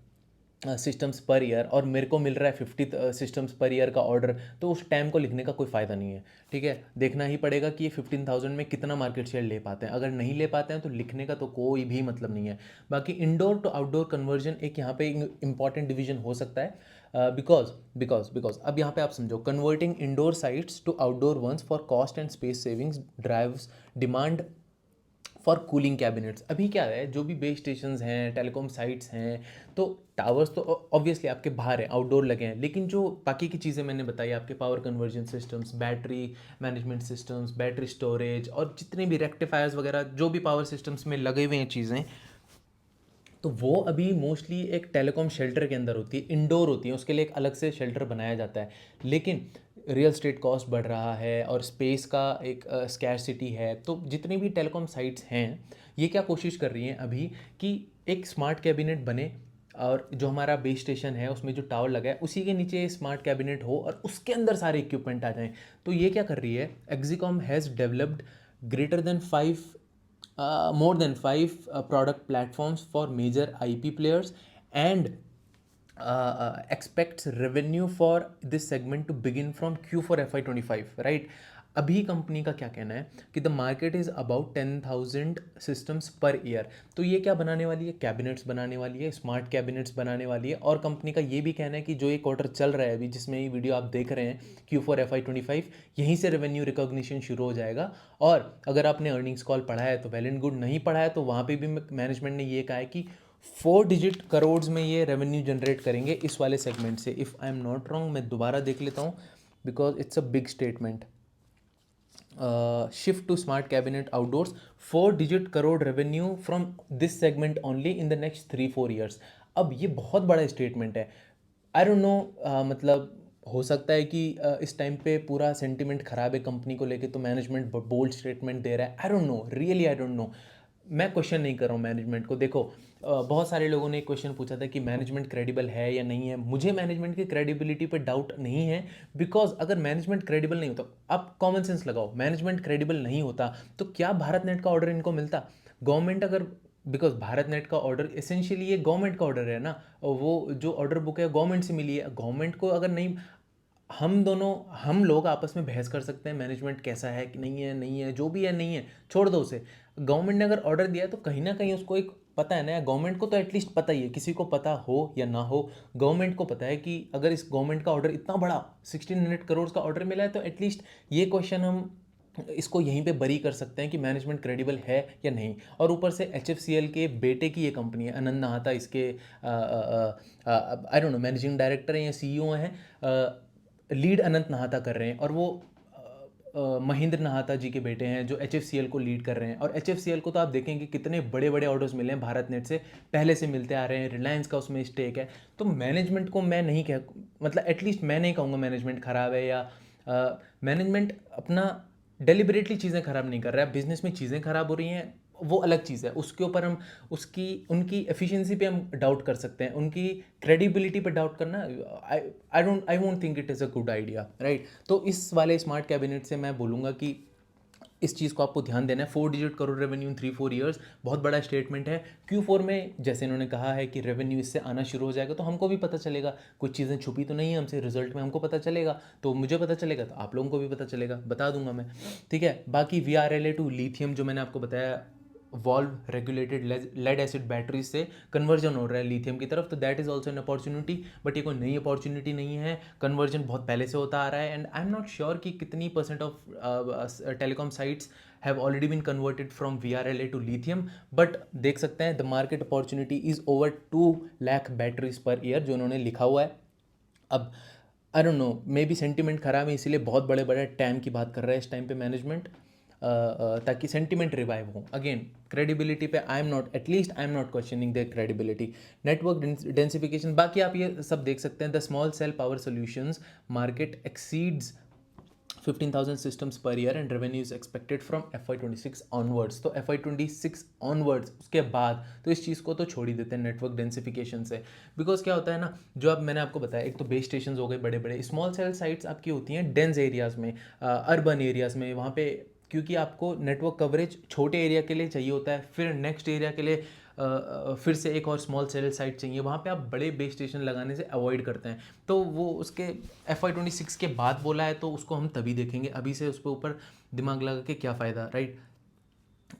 सिस्टम्स पर ईयर और मेरे को मिल रहा है 50 सिस्टम्स पर ईयर का ऑर्डर, तो उस टाइम को लिखने का कोई फ़ायदा नहीं है। ठीक है, देखना ही पड़ेगा कि ये 15,000 में कितना मार्केट शेयर ले पाते हैं। अगर नहीं ले पाते हैं तो लिखने का तो कोई भी मतलब नहीं है। बाकी इंडोर टू आउटडोर कन्वर्जन एक यहाँ पे इंपॉर्टेंट डिवीजन हो सकता है, बिकॉज अब यहाँ पे आप समझो, converting indoor sites to outdoor ones for cost and space savings drives demand for cooling cabinets. अभी क्या है, जो भी बेस स्टेशन हैं टेलीकॉम साइट्स हैं, तो टावर्स तो ऑब्वियसली आपके बाहर हैं, आउटडोर लगे हैं, लेकिन जो बाकी की चीज़ें मैंने बताई आपके power conversion systems, battery management systems, battery storage और जितने भी रेक्टिफायर्स वगैरह जो भी पावर सिस्टम्स में लगे हुए हैं चीज़ें, तो वो अभी मोस्टली एक टेलीकॉम शेल्टर के अंदर होती है, इंडोर होती है, उसके लिए एक अलग से शेल्टर बनाया जाता है। लेकिन रियल स्टेट कॉस्ट बढ़ रहा है और स्पेस का एक स्कैरसिटी है, तो जितनी भी टेलीकॉम साइट्स हैं ये क्या कोशिश कर रही हैं अभी कि एक स्मार्ट कैबिनेट बने और जो हमारा बेस स्टेशन है उसमें जो टावर लगा है उसी के नीचे स्मार्ट कैबिनेट हो और उसके अंदर सारे इक्विपमेंट आ जाएं। तो ये क्या कर रही है, Exicom has developed greater than 5 more than 5 product platforms for major IP players and expects revenue for this segment to begin from Q4 FY25, right? अभी कंपनी का क्या कहना है कि the market is about 10,000 systems per year. तो ये क्या बनाने वाली है, कैबिनेट्स बनाने वाली है, स्मार्ट कैबिनेट्स बनाने वाली है। और कंपनी का ये भी कहना है कि जो ये क्वार्टर चल रहा है अभी जिसमें ये वीडियो आप देख रहे हैं Q4 FY25, यहीं से रेवेन्यू रिकॉग्निशन शुरू हो जाएगा। और अगर आपने अर्निंग्स कॉल पढ़ा है तो वेल एंड गुड, नहीं पढ़ा है तो वहाँ पे भी मैनेजमेंट ने ये कहा है कि 4 डिजिट करोड़ में ये रेवेन्यू जनरेट करेंगे इस वाले सेगमेंट से। If I am not wrong, मैं दोबारा देख लेता हूँ because it's a big statement. Shift to smart cabinet outdoors, 4 digit crore revenue from this segment only in the next 3-4 years. अब ये बहुत बड़ा स्टेटमेंट है। आई डोंट नो, मतलब हो सकता है कि इस टाइम पे पूरा सेंटिमेंट ख़राब है कंपनी को लेके तो मैनेजमेंट बोल्ड स्टेटमेंट दे रहा है। I don't know, really I don't know. मैं क्वेश्चन नहीं कर रहा हूँ मैनेजमेंट को। देखो, बहुत सारे लोगों ने एक क्वेश्चन पूछा था कि मैनेजमेंट क्रेडिबल है या नहीं है। मुझे मैनेजमेंट की क्रेडिबिलिटी पे डाउट नहीं है, बिकॉज अगर मैनेजमेंट क्रेडिबल नहीं होता, आप कॉमन सेंस लगाओ, मैनेजमेंट क्रेडिबल नहीं होता तो क्या भारत नेट का ऑर्डर इनको मिलता। गवर्नमेंट अगर, बिकॉज भारत नेट का ऑर्डर एसेंशियली ये गवर्नमेंट का ऑर्डर है ना, और वो जो ऑर्डर बुक है गवर्नमेंट से मिली है। गवर्नमेंट को अगर नहीं, हम लोग आपस में बहस कर सकते हैं मैनेजमेंट कैसा है कि नहीं है जो भी है नहीं है, छोड़ दो उसे। गवर्नमेंट ने अगर ऑर्डर दिया है तो कहीं ना कहीं उसको एक पता है ना, गवर्नमेंट को तो एटलीस्ट पता ही है, किसी को पता हो या ना हो, गवर्नमेंट को पता है कि अगर इस गवर्नमेंट का ऑर्डर इतना बड़ा 1600 करोड़ का ऑर्डर मिला है तो एटलीस्ट ये क्वेश्चन हम इसको यहीं पे बरी कर सकते हैं कि मैनेजमेंट क्रेडिबल है या नहीं। और ऊपर से HFCL के बेटे की ये कंपनी है, आनंद नाहता इसके I don't know managing director हैं या CEO हैं, लीड अनंत नाहता कर रहे हैं, और वो महेंद्र नाहता जी के बेटे हैं जो HFCL को लीड कर रहे हैं। और HFCL को तो आप देखेंगे कितने बड़े बड़े ऑर्डर्स मिले हैं भारत नेट से, पहले से मिलते आ रहे हैं, रिलायंस का उसमें स्टेक है। तो मैनेजमेंट को मैं नहीं कह, मतलब एटलीस्ट मैं नहीं कहूँगा मैनेजमेंट ख़राब है, या मैनेजमेंट अपना डेलिबरेटली चीज़ें ख़राब नहीं कर रहा है। बिजनेस में चीज़ें ख़राब हो रही हैं, वो अलग चीज़ है, उसके ऊपर हम उसकी उनकी एफिशिएंसी पे हम डाउट कर सकते हैं, उनकी क्रेडिबिलिटी पे डाउट करना I won't think it is a good idea, right. तो इस वाले स्मार्ट कैबिनेट से मैं बोलूँगा कि इस चीज़ को आपको ध्यान देना है। 4 digit crore revenue in 3-4 years, बहुत बड़ा स्टेटमेंट है। Q4 में जैसे इन्होंने कहा है कि रेवेन्यू इससे आना शुरू हो जाएगा, तो हमको भी पता चलेगा, कुछ चीज़ें छुपी तो नहीं है हमसे, रिजल्ट में हमको पता चलेगा, तो मुझे पता चलेगा तो आप लोगों को भी पता चलेगा, बता दूंगा मैं, ठीक है। बाकी VRLA to लिथियम जो मैंने आपको बताया, valve regulated lead acid batteries से कन्वर्जन हो रहा है लिथियम की तरफ, तो that is also an opportunity. But ये कोई नई अपॉर्चुनिटी नहीं है, कन्वर्जन बहुत पहले से होता आ रहा है। And I am not sure कि कितनी % of telecom sites have already been converted from VRLA to lithium, but देख सकते हैं the market opportunity is over 2 lakh batteries per year जो उन्होंने लिखा हुआ है। अब I don't know, may be sentiment खराब है इसीलिए बहुत बड़े बड़े टैम की बात कर रहा है इस टाइम पे मैनेजमेंट, ताकि सेंटिमेंट रिवाइव हो। अगेन क्रेडिबिलिटी पे I am not, at least I am not questioning their credibility. Network densification, बाकी आप ये सब देख सकते हैं। The small cell power solutions market exceeds 15,000 systems per year and revenue is expected from FY26 onwards। तो FY26 onwards उसके बाद तो इस चीज़ को तो छोड़ ही देते हैं नेटवर्क डेंसिफिकेशन से। बिकॉज क्या होता है ना, जो अब मैंने आपको बताया, एक तो बेस स्टेशन हो गए बड़े बड़े, स्मॉल सेल साइट्स आपकी होती हैं डेंस एरियाज़ में, अर्बन एरियाज़ में, वहाँ पे क्योंकि आपको नेटवर्क कवरेज छोटे एरिया के लिए चाहिए होता है, फिर नेक्स्ट एरिया के लिए फिर से एक और स्मॉल सेल साइट चाहिए, वहाँ पे आप बड़े बेस स्टेशन लगाने से अवॉइड करते हैं। तो वो उसके FY26 के बाद बोला है, तो उसको हम तभी देखेंगे, अभी से उस पर ऊपर दिमाग लगा के क्या फ़ायदा, राइट।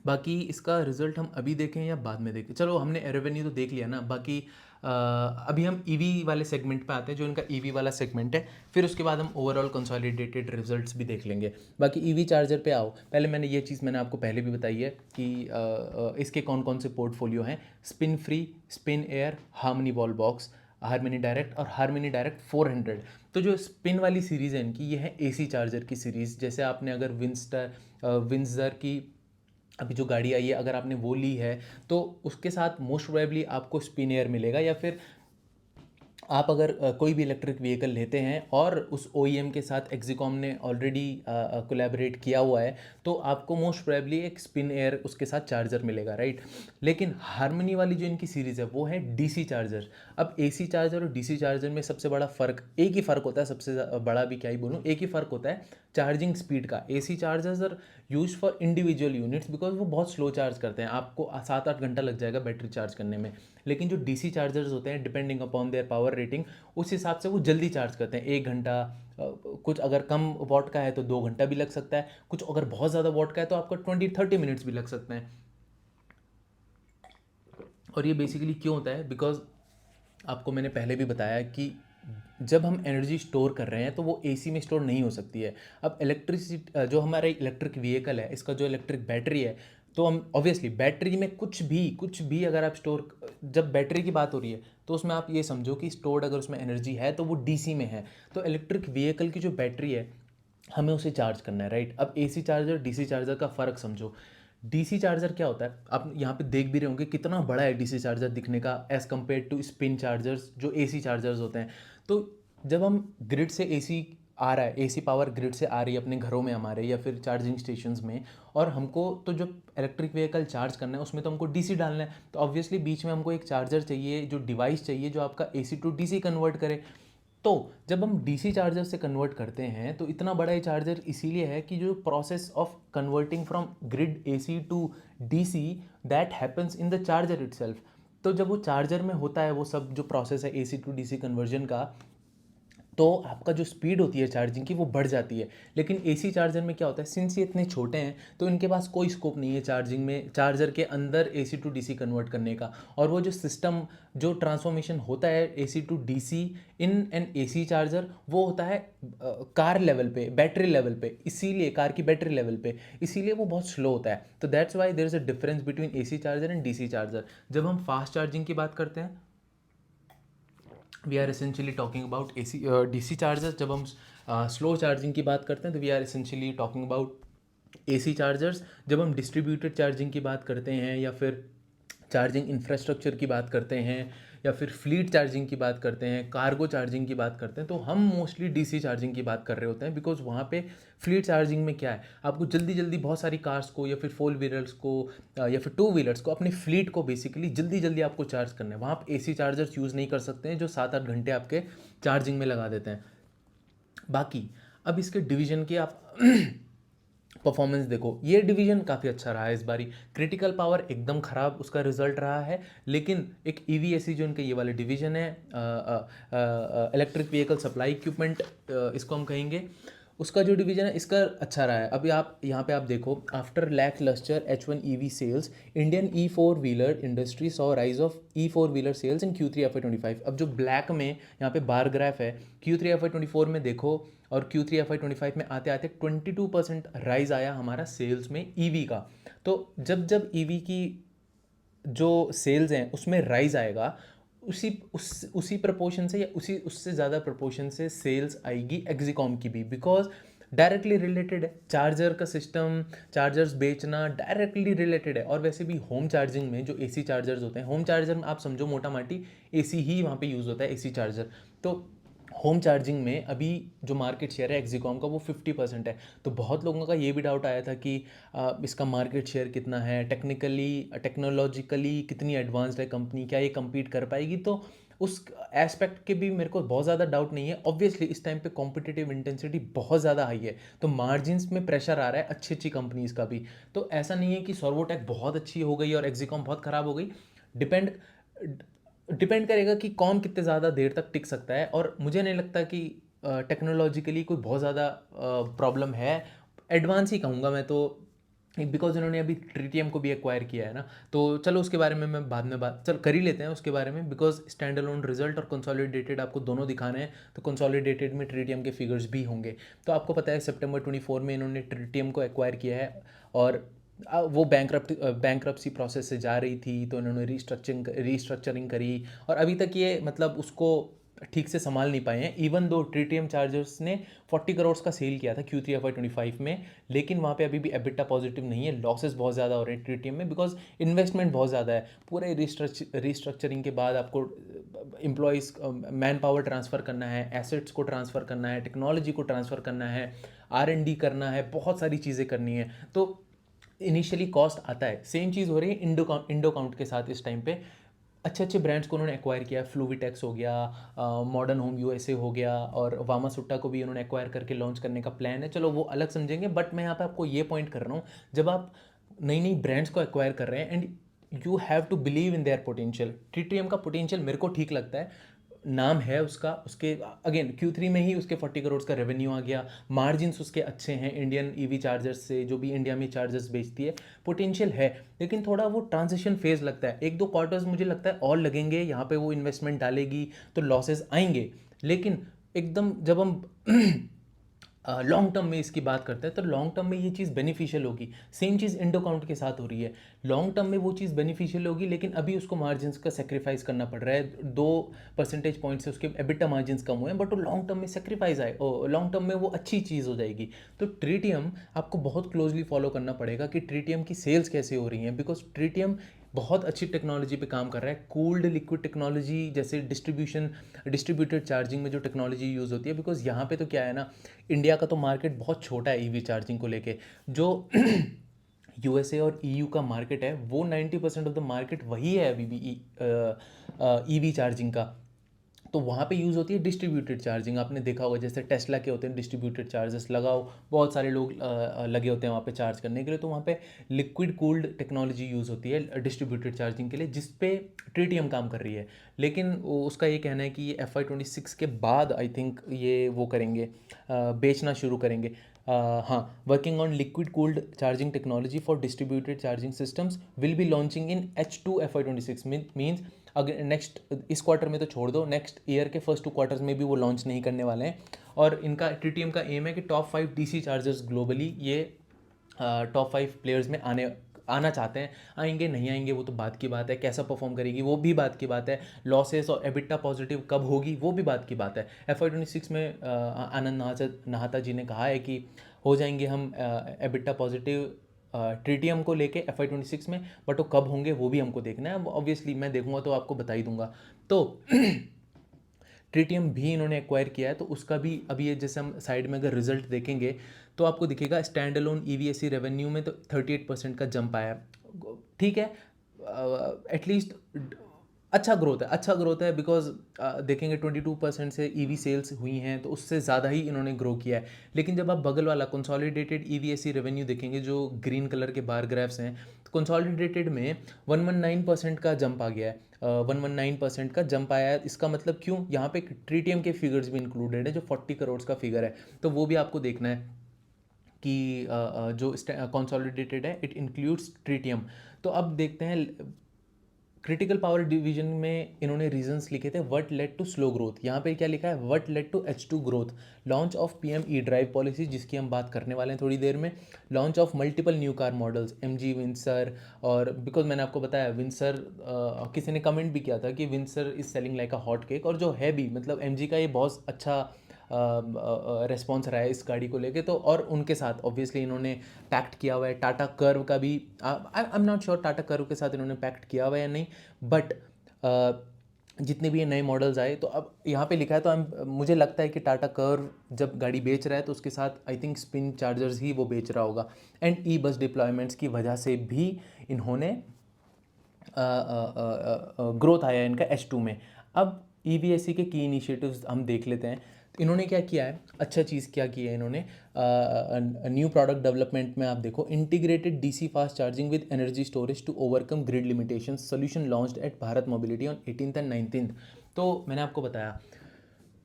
बाकी इसका रिजल्ट हम अभी देखें या बाद में देखें, चलो हमने रेवेन्यू तो देख लिया ना। बाकी अभी हम ईवी वाले सेगमेंट पे आते हैं, जो इनका ईवी वाला सेगमेंट है, फिर उसके बाद हम ओवरऑल कंसोलिडेटेड रिजल्ट्स भी देख लेंगे। बाकी ईवी चार्जर पे आओ, पहले ये चीज़ मैंने आपको पहले भी बताई है कि इसके कौन कौन से पोर्टफोलियो हैं। Spin free, spin air, harmony wall box, harmony direct और हार्मनी डायरेक्ट 400। तो जो स्पिन वाली सीरीज़ है इनकी, ये है AC चार्जर की सीरीज़। जैसे आपने अगर विंसर की अभी जो गाड़ी आई है, अगर आपने वो ली है, तो उसके साथ मोस्ट प्रोबेबली आपको स्पिन एयर मिलेगा, या फिर आप अगर कोई भी इलेक्ट्रिक व्हीकल लेते हैं और उस OEM के साथ एक्सिकॉम ने ऑलरेडी कोलैबोरेट किया हुआ है, तो आपको मोस्ट प्रोबेबली एक स्पिन एयर उसके साथ चार्जर मिलेगा, राइट। लेकिन हार्मनी वाली जो इनकी सीरीज़ है वो है DC चार्जर। अब AC चार्जर और DC चार्जर में सबसे बड़ा फ़र्क, एक ही फ़र्क होता है, सबसे बड़ा भी क्या ही बोलूँ, एक ही फ़र्क होता है चार्जिंग स्पीड का। AC chargers are use for individual units because वो बहुत स्लो चार्ज करते हैं, आपको 7-8 घंटा लग जाएगा बैटरी चार्ज करने में। लेकिन जो DC चार्जर्स होते हैं, depending upon their power rating, उस हिसाब से वो जल्दी चार्ज करते हैं। 1 घंटा, कुछ अगर कम वॉट का है तो 2 घंटा भी लग सकता है, कुछ अगर बहुत ज़्यादा वॉट का है तो आपको 20-30 मिनट्स भी लग सकते हैं। और ये बेसिकली क्यों होता है, बिकॉज आपको मैंने पहले भी बताया कि जब हम एनर्जी स्टोर कर रहे हैं तो वो AC में स्टोर नहीं हो सकती है। अब इलेक्ट्रिसिटी, जो हमारा इलेक्ट्रिक व्हीकल है, इसका जो इलेक्ट्रिक बैटरी है, तो हम ऑब्वियसली बैटरी में कुछ भी अगर आप स्टोर, जब बैटरी की बात हो रही है तो उसमें आप ये समझो कि स्टोर्ड अगर उसमें एनर्जी है तो वो DC में है। तो इलेक्ट्रिक व्हीकल की जो बैटरी है, हमें उसे चार्ज करना है, राइट। अब AC चार्जर DC चार्जर का फ़र्क समझो। DC चार्जर क्या होता है, आप यहाँ पे देख भी रहे होंगे कितना बड़ा है DC चार्जर दिखने का, as compare to spin chargers जो AC चार्जर्स होते हैं। तो जब हम ग्रिड से AC आ रहा है, AC पावर ग्रिड से आ रही है अपने घरों में हमारे, या फिर चार्जिंग स्टेशंस में, और हमको तो जो इलेक्ट्रिक व्हीकल चार्ज करना है उसमें तो हमको DC डालना है, तो ऑब्वियसली बीच में हमको एक चार्जर चाहिए, जो डिवाइस चाहिए जो आपका AC टू DC कन्वर्ट करे। तो जब हम DC चार्जर से कन्वर्ट करते हैं तो इतना बड़ा ये चार्जर इसीलिए है कि जो process of converting from grid AC to DC, that happens in the charger itself. तो जब वो चार्जर में होता है वो सब जो प्रोसेस है AC टू DC कन्वर्जन का, तो आपका जो स्पीड होती है चार्जिंग की वो बढ़ जाती है। लेकिन एसी चार्जर में क्या होता है, सिंस ये इतने छोटे हैं तो इनके पास कोई स्कोप नहीं है चार्जिंग में, चार्जर के अंदर एसी टू डीसी कन्वर्ट करने का। और वो जो सिस्टम, जो ट्रांसफॉर्मेशन होता है AC to DC in an AC charger, वो होता है कार लेवल पे, बैटरी लेवल पे, इसीलिए कार की बैटरी लेवल पे, इसीलिए वो बहुत स्लो होता है। तो that's why there is a difference between AC charger and DC charger. जब हम फास्ट चार्जिंग की बात करते हैं, we are essentially talking about AC DC chargers. जब हम स्लो चार्जिंग की बात करते हैं तो we are essentially talking about AC chargers. जब हम डिस्ट्रीब्यूटेड चार्जिंग की बात करते हैं या फिर चार्जिंग इंफ्रास्ट्रक्चर की बात करते हैं या फिर फ्लीट चार्जिंग की बात करते हैं, कार्गो चार्जिंग की बात करते हैं, तो हम मोस्टली डीसी चार्जिंग की बात कर रहे होते हैं। बिकॉज वहाँ पे फ्लीट चार्जिंग में क्या है, आपको जल्दी जल्दी बहुत सारी कार्स को या फिर फोर व्हीलर्स को या फिर टू व्हीलर्स को, अपनी फ्लीट को बेसिकली जल्दी जल्दी आपको चार्ज करना है। वहाँ आप एसी चार्जर्स यूज़ नहीं कर सकते हैं जो 7-8 घंटे आपके चार्जिंग में लगा देते हैं। बाकी अब इसके डिवीजन की आप परफॉर्मेंस देखो, ये डिवीजन काफ़ी अच्छा रहा है इस बारी। क्रिटिकल पावर एकदम ख़राब उसका रिजल्ट रहा है, लेकिन एक ईवीएससी जो इनके ये वाले डिवीजन है, इलेक्ट्रिक व्हीकल सप्लाई इक्विपमेंट इसको हम कहेंगे, उसका जो डिवीजन है इसका अच्छा रहा है। अभी आप यहाँ पे आप देखो, after lacklustre H1 EV sales, Indian E4 wheeler industry saw rise of E4 wheeler sales in Q3 FY25। अब जो ब्लैक में यहाँ पे बार ग्राफ है, Q3 FY24 में देखो और Q3 FY25 में आते आते 22% राइज आया हमारा सेल्स में ईवी का। तो जब जब ईवी की जो सेल्स हैं उसमें राइज आएगा, उसी प्रपोर्शन से या उससे ज़्यादा प्रपोर्शन से सेल्स आएगी एक्सिकॉम की भी, बिकॉज डायरेक्टली रिलेटेड है। चार्जर का सिस्टम, चार्जर्स बेचना डायरेक्टली रिलेटेड है। और वैसे भी होम चार्जिंग में जो एसी चार्जर्स होते हैं, होम चार्जर में आप समझो मोटा माटी एसी ही वहाँ पे यूज़ होता है, एसी चार्जर। तो होम चार्जिंग में अभी जो मार्केट शेयर है एक्सिकॉम का वो 50% है। तो बहुत लोगों का ये भी डाउट आया था कि इसका मार्केट शेयर कितना है, टेक्नोलॉजिकली कितनी एडवांस्ड है कंपनी, क्या ये कम्पीट कर पाएगी। तो उस एस्पेक्ट के भी मेरे को बहुत ज़्यादा डाउट नहीं है। ऑब्वियसली इस टाइम पे कॉम्पिटिटिव इंटेंसिटी बहुत ज़्यादा हाई है, तो मार्जिन्स में प्रेशर आ रहा है अच्छी अच्छी कंपनीज़ का भी। तो ऐसा नहीं है कि सर्वोटेक बहुत अच्छी हो गई और एक्सिकॉम बहुत ख़राब हो गई। डिपेंड डिपेंड करेगा कि कौन कितने ज़्यादा देर तक टिक सकता है। और मुझे नहीं लगता कि टेक्नोलॉजिकली कोई बहुत ज़्यादा प्रॉब्लम है। एडवांस ही कहूँगा मैं तो, बिकॉज इन्होंने अभी ट्रीटीएम को भी एक्वायर किया है ना। तो चलो उसके बारे में मैं बाद में बात चल कर ही लेते हैं उसके बारे में, बिकॉज स्टैंड अलोन रिजल्ट और कंसोलिडेटेड आपको दोनों दिखाने हैं। तो कंसोलिडेटेड में ट्रीटीएम के फिगर्स भी होंगे। तो आपको पता है सितंबर 24 में इन्होंने ट्रीटीएम को एक्वायर किया है और वो बैंक्रप्सी प्रोसेस से जा रही थी, तो इन्होंने रीस्ट्रक्चरिंग करी और अभी तक ये मतलब उसको ठीक से संभाल नहीं पाए हैं। इवन दो ट्रीटीएम चार्जर्स ने 40 करोड़ का सेल किया था Q3 FY25 में, लेकिन वहाँ पे अभी भी एबिटा पॉजिटिव नहीं है। लॉसेस बहुत ज़्यादा हो रहे हैं ट्रीटीएम में, बिकॉज इन्वेस्टमेंट बहुत ज़्यादा है। पूरे रीस्ट्रक्चरिंग के बाद आपको एम्प्लॉयज़, मैन पावर ट्रांसफ़र करना है, एसेट्स को ट्रांसफ़र करना है, टेक्नोलॉजी को ट्रांसफ़र करना है, R&D करना है, बहुत सारी चीज़ें करनी है। तो इनिशियली कॉस्ट आता है। सेम चीज़ हो रही है इंडो काउंट के साथ। इस टाइम पे अच्छे अच्छे ब्रांड्स को उन्होंने एक्वायर किया, फ्लूविटेक्स हो गया, मॉडर्न होम यूएसए हो गया, और वामा सुट्टा को भी उन्होंने एक्वायर करके लॉन्च करने का प्लान है। चलो वो अलग समझेंगे, बट मैं यहाँ पे आपको ये पॉइंट कर रहा हूँ, जब आप नई नई ब्रांड्स को एक्वायर कर रहे हैं and you have to believe in their potential. TTM का पोटेंशियल मेरे को ठीक लगता है, नाम है उसका, उसके अगेन Q3 में ही उसके 40 करोड़ का रेवेन्यू आ गया, मार्जिन्स उसके अच्छे हैं इंडियन ईवी चार्जर्स से, जो भी इंडिया में चार्जर्स बेचती है, पोटेंशियल है। लेकिन थोड़ा वो ट्रांजिशन फेज लगता है, 1-2 क्वार्टर्स मुझे लगता है और लगेंगे, यहाँ पे वो इन्वेस्टमेंट डालेगी तो लॉसेस आएंगे। लेकिन एकदम जब हम लॉन्ग टर्म में इसकी बात करते हैं तो लॉन्ग टर्म में ये चीज़ बेनिफिशियल होगी। सेम चीज़ इंडो काउंट के साथ हो रही है, लॉन्ग टर्म में वो चीज़ बेनिफिशियल होगी, लेकिन अभी उसको मार्जिन्स का सेक्रीफाइस करना पड़ रहा है। 2 परसेंटेज पॉइंट से उसके एबिटा मार्जिन्स कम हुए हैं, बट वो लॉन्ग टर्म में सेक्रीफाइस आए, लॉन्ग टर्म में वो अच्छी चीज़ हो जाएगी। तो ट्रीटियम आपको बहुत क्लोजली फॉलो करना पड़ेगा कि ट्रीटियम की सेल्स कैसे हो रही हैं, बिकॉज ट्रीटियम बहुत अच्छी टेक्नोलॉजी पे काम कर रहा है। कूल्ड लिक्विड टेक्नोलॉजी, जैसे डिस्ट्रीब्यूटेड चार्जिंग में जो टेक्नोलॉजी यूज़ होती है, बिकॉज यहाँ पे तो क्या है ना, इंडिया का तो मार्केट बहुत छोटा है ईवी चार्जिंग को लेके। जो यूएसए और ईयू का मार्केट है वो 90% ऑफ द मार्केट वही है अभी भी ईवी चार्जिंग का। तो वहाँ पे यूज़ होती है डिस्ट्रीब्यूटेड चार्जिंग। आपने देखा होगा जैसे टेस्ला के होते हैं डिस्ट्रीब्यूटेड चार्जर्स, लगाओ बहुत सारे लोग लगे होते हैं वहाँ पे चार्ज करने के लिए, तो वहाँ पे लिक्विड कूल्ड टेक्नोलॉजी यूज़ होती है डिस्ट्रीब्यूटेड चार्जिंग के लिए, जिस पे ट्रिटियम काम कर रही है। लेकिन उसका ये कहना है कि ये FY26 के बाद आई थिंक ये वो करेंगे, बेचना शुरू करेंगे। हाँ, working on liquid cooled charging technology for distributed charging systems will be launching in H2 FY26 means अगर नेक्स्ट इस क्वार्टर में तो छोड़ दो, नेक्स्ट ईयर के फर्स्ट 2 क्वार्टर्स में भी वो लॉन्च नहीं करने वाले हैं। और इनका TTM का एम है कि टॉप 5 DC चार्जर्स ग्लोबली ये टॉप 5 प्लेयर्स में आना चाहते हैं। आएंगे नहीं आएंगे वो तो बात की बात है, कैसा परफॉर्म करेगी वो भी बात की बात है, लॉसेस और एबिटा पॉजिटिव कब होगी वो भी बात की बात है। FY26 में आनंद नहाता जी ने कहा है कि हो जाएंगे हम एबिटा पॉजिटिव ट्रिटियम को लेके FY26 में, बट वो कब होंगे वो भी हमको देखना है। ऑब्वियसली मैं देखूंगा तो आपको बता ही दूंगा। तो ट्रिटियम भी इन्होंने एक्वायर किया है, तो उसका भी अभी ये जैसे हम साइड में अगर रिजल्ट देखेंगे तो आपको दिखेगा स्टैंड अलोन EVSE रेवेन्यू में तो 38% का जंप आया। ठीक है, एटलीस्ट अच्छा ग्रोथ है, अच्छा ग्रोथ है, बिकॉज देखेंगे 22% से EV सेल्स हुई हैं, तो उससे ज़्यादा ही इन्होंने ग्रो किया है। लेकिन जब आप बगल वाला कंसोलिडेटेड EVSE रेवेन्यू देखेंगे जो ग्रीन कलर के बार ग्राफ्स हैं, तो कंसोलिडेटेड में 119% का जंप आ गया है। 119% का जंप आया है। इसका मतलब क्यों, यहाँ पे ट्रिटियम के फिगर्स भी इंक्लूडेड है जो 40 करोड़ का फिगर है, तो वो भी आपको देखना है कि जो कंसोलिडेटेड है इट इंक्लूड्स ट्रिटियम। तो अब देखते हैं क्रिटिकल पावर डिवीजन में इन्होंने रीजंस लिखे थे, what led to slow growth. यहाँ पे क्या लिखा है, what led to H2 growth, launch of PM E drive policy जिसकी हम बात करने वाले हैं थोड़ी देर में, launch of multiple new car models MG Windsor, और बिकॉज मैंने आपको बताया विंसर, किसी ने कमेंट भी किया था कि Windsor is selling like a hot cake, और जो है भी, मतलब MG का ये बहुत अच्छा रेस्पॉन्स रहा है इस गाड़ी को लेके। तो और उनके साथ ऑब्वियसली इन्होंने पैक्ट किया हुआ है टाटा कर्व का भी, आई am not sure Tata curve के साथ इन्होंने पैक्ट किया हुआ है या नहीं, बट जितने भी ये नए मॉडल्स आए, तो अब यहाँ पे लिखा है, तो मुझे लगता है कि टाटा कर्व जब गाड़ी बेच रहा है तो उसके साथ आई थिंक स्पिन चार्जर्स ही वो बेच रहा होगा। एंड बस डिप्लॉयमेंट्स की वजह से भी इन्होंने ग्रोथ आया है इनका H2 में। अब EVSE के की इनिशिएटिव्स हम देख लेते हैं। तो इन्होंने क्या किया है, अच्छा चीज़ क्या किया है इन्होंने, न्यू प्रोडक्ट डेवलपमेंट में आप देखो, integrated DC fast charging with energy storage to overcome grid limitation solution launched at Bharat mobility on 18th and 19th। तो मैंने आपको बताया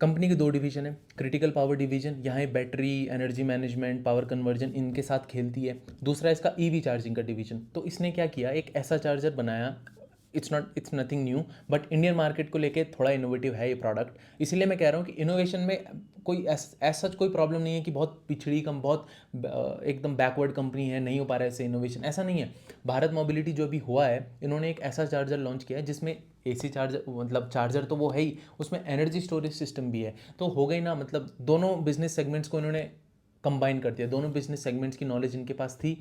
कंपनी के 2 डिवीजन है, क्रिटिकल पावर डिवीजन, यहाँ battery energy management power conversion इनके साथ खेलती है। दूसरा इसका EV चार्जिंग का डिवीजन। तो इसने क्या किया, एक ऐसा चार्जर बनाया, it's nothing new, but Indian market को लेके थोड़ा इनोवेटिव है ये प्रोडक्ट। इसीलिए मैं कह रहा हूँ कि इनोवेशन में कोई ऐसा कोई प्रॉब्लम नहीं है कि बहुत पिछड़ी बहुत एकदम बैकवर्ड कंपनी है, नहीं हो पा रहा है इससे इनोवेशन, ऐसा नहीं है। भारत मोबिलिटी जो भी हुआ है, इन्होंने एक ऐसा चार्जर लॉन्च किया है जिसमें AC चार्जर, मतलब चार्जर तो वो है ही, उसमें एनर्जी स्टोरेज सिस्टम भी है। तो हो गई ना, मतलब दोनों बिजनेस सेगमेंट्स को इन्होंने कंबाइन कर दिया, दोनों बिजनेस सेगमेंट्स की नॉलेज इनके पास थी,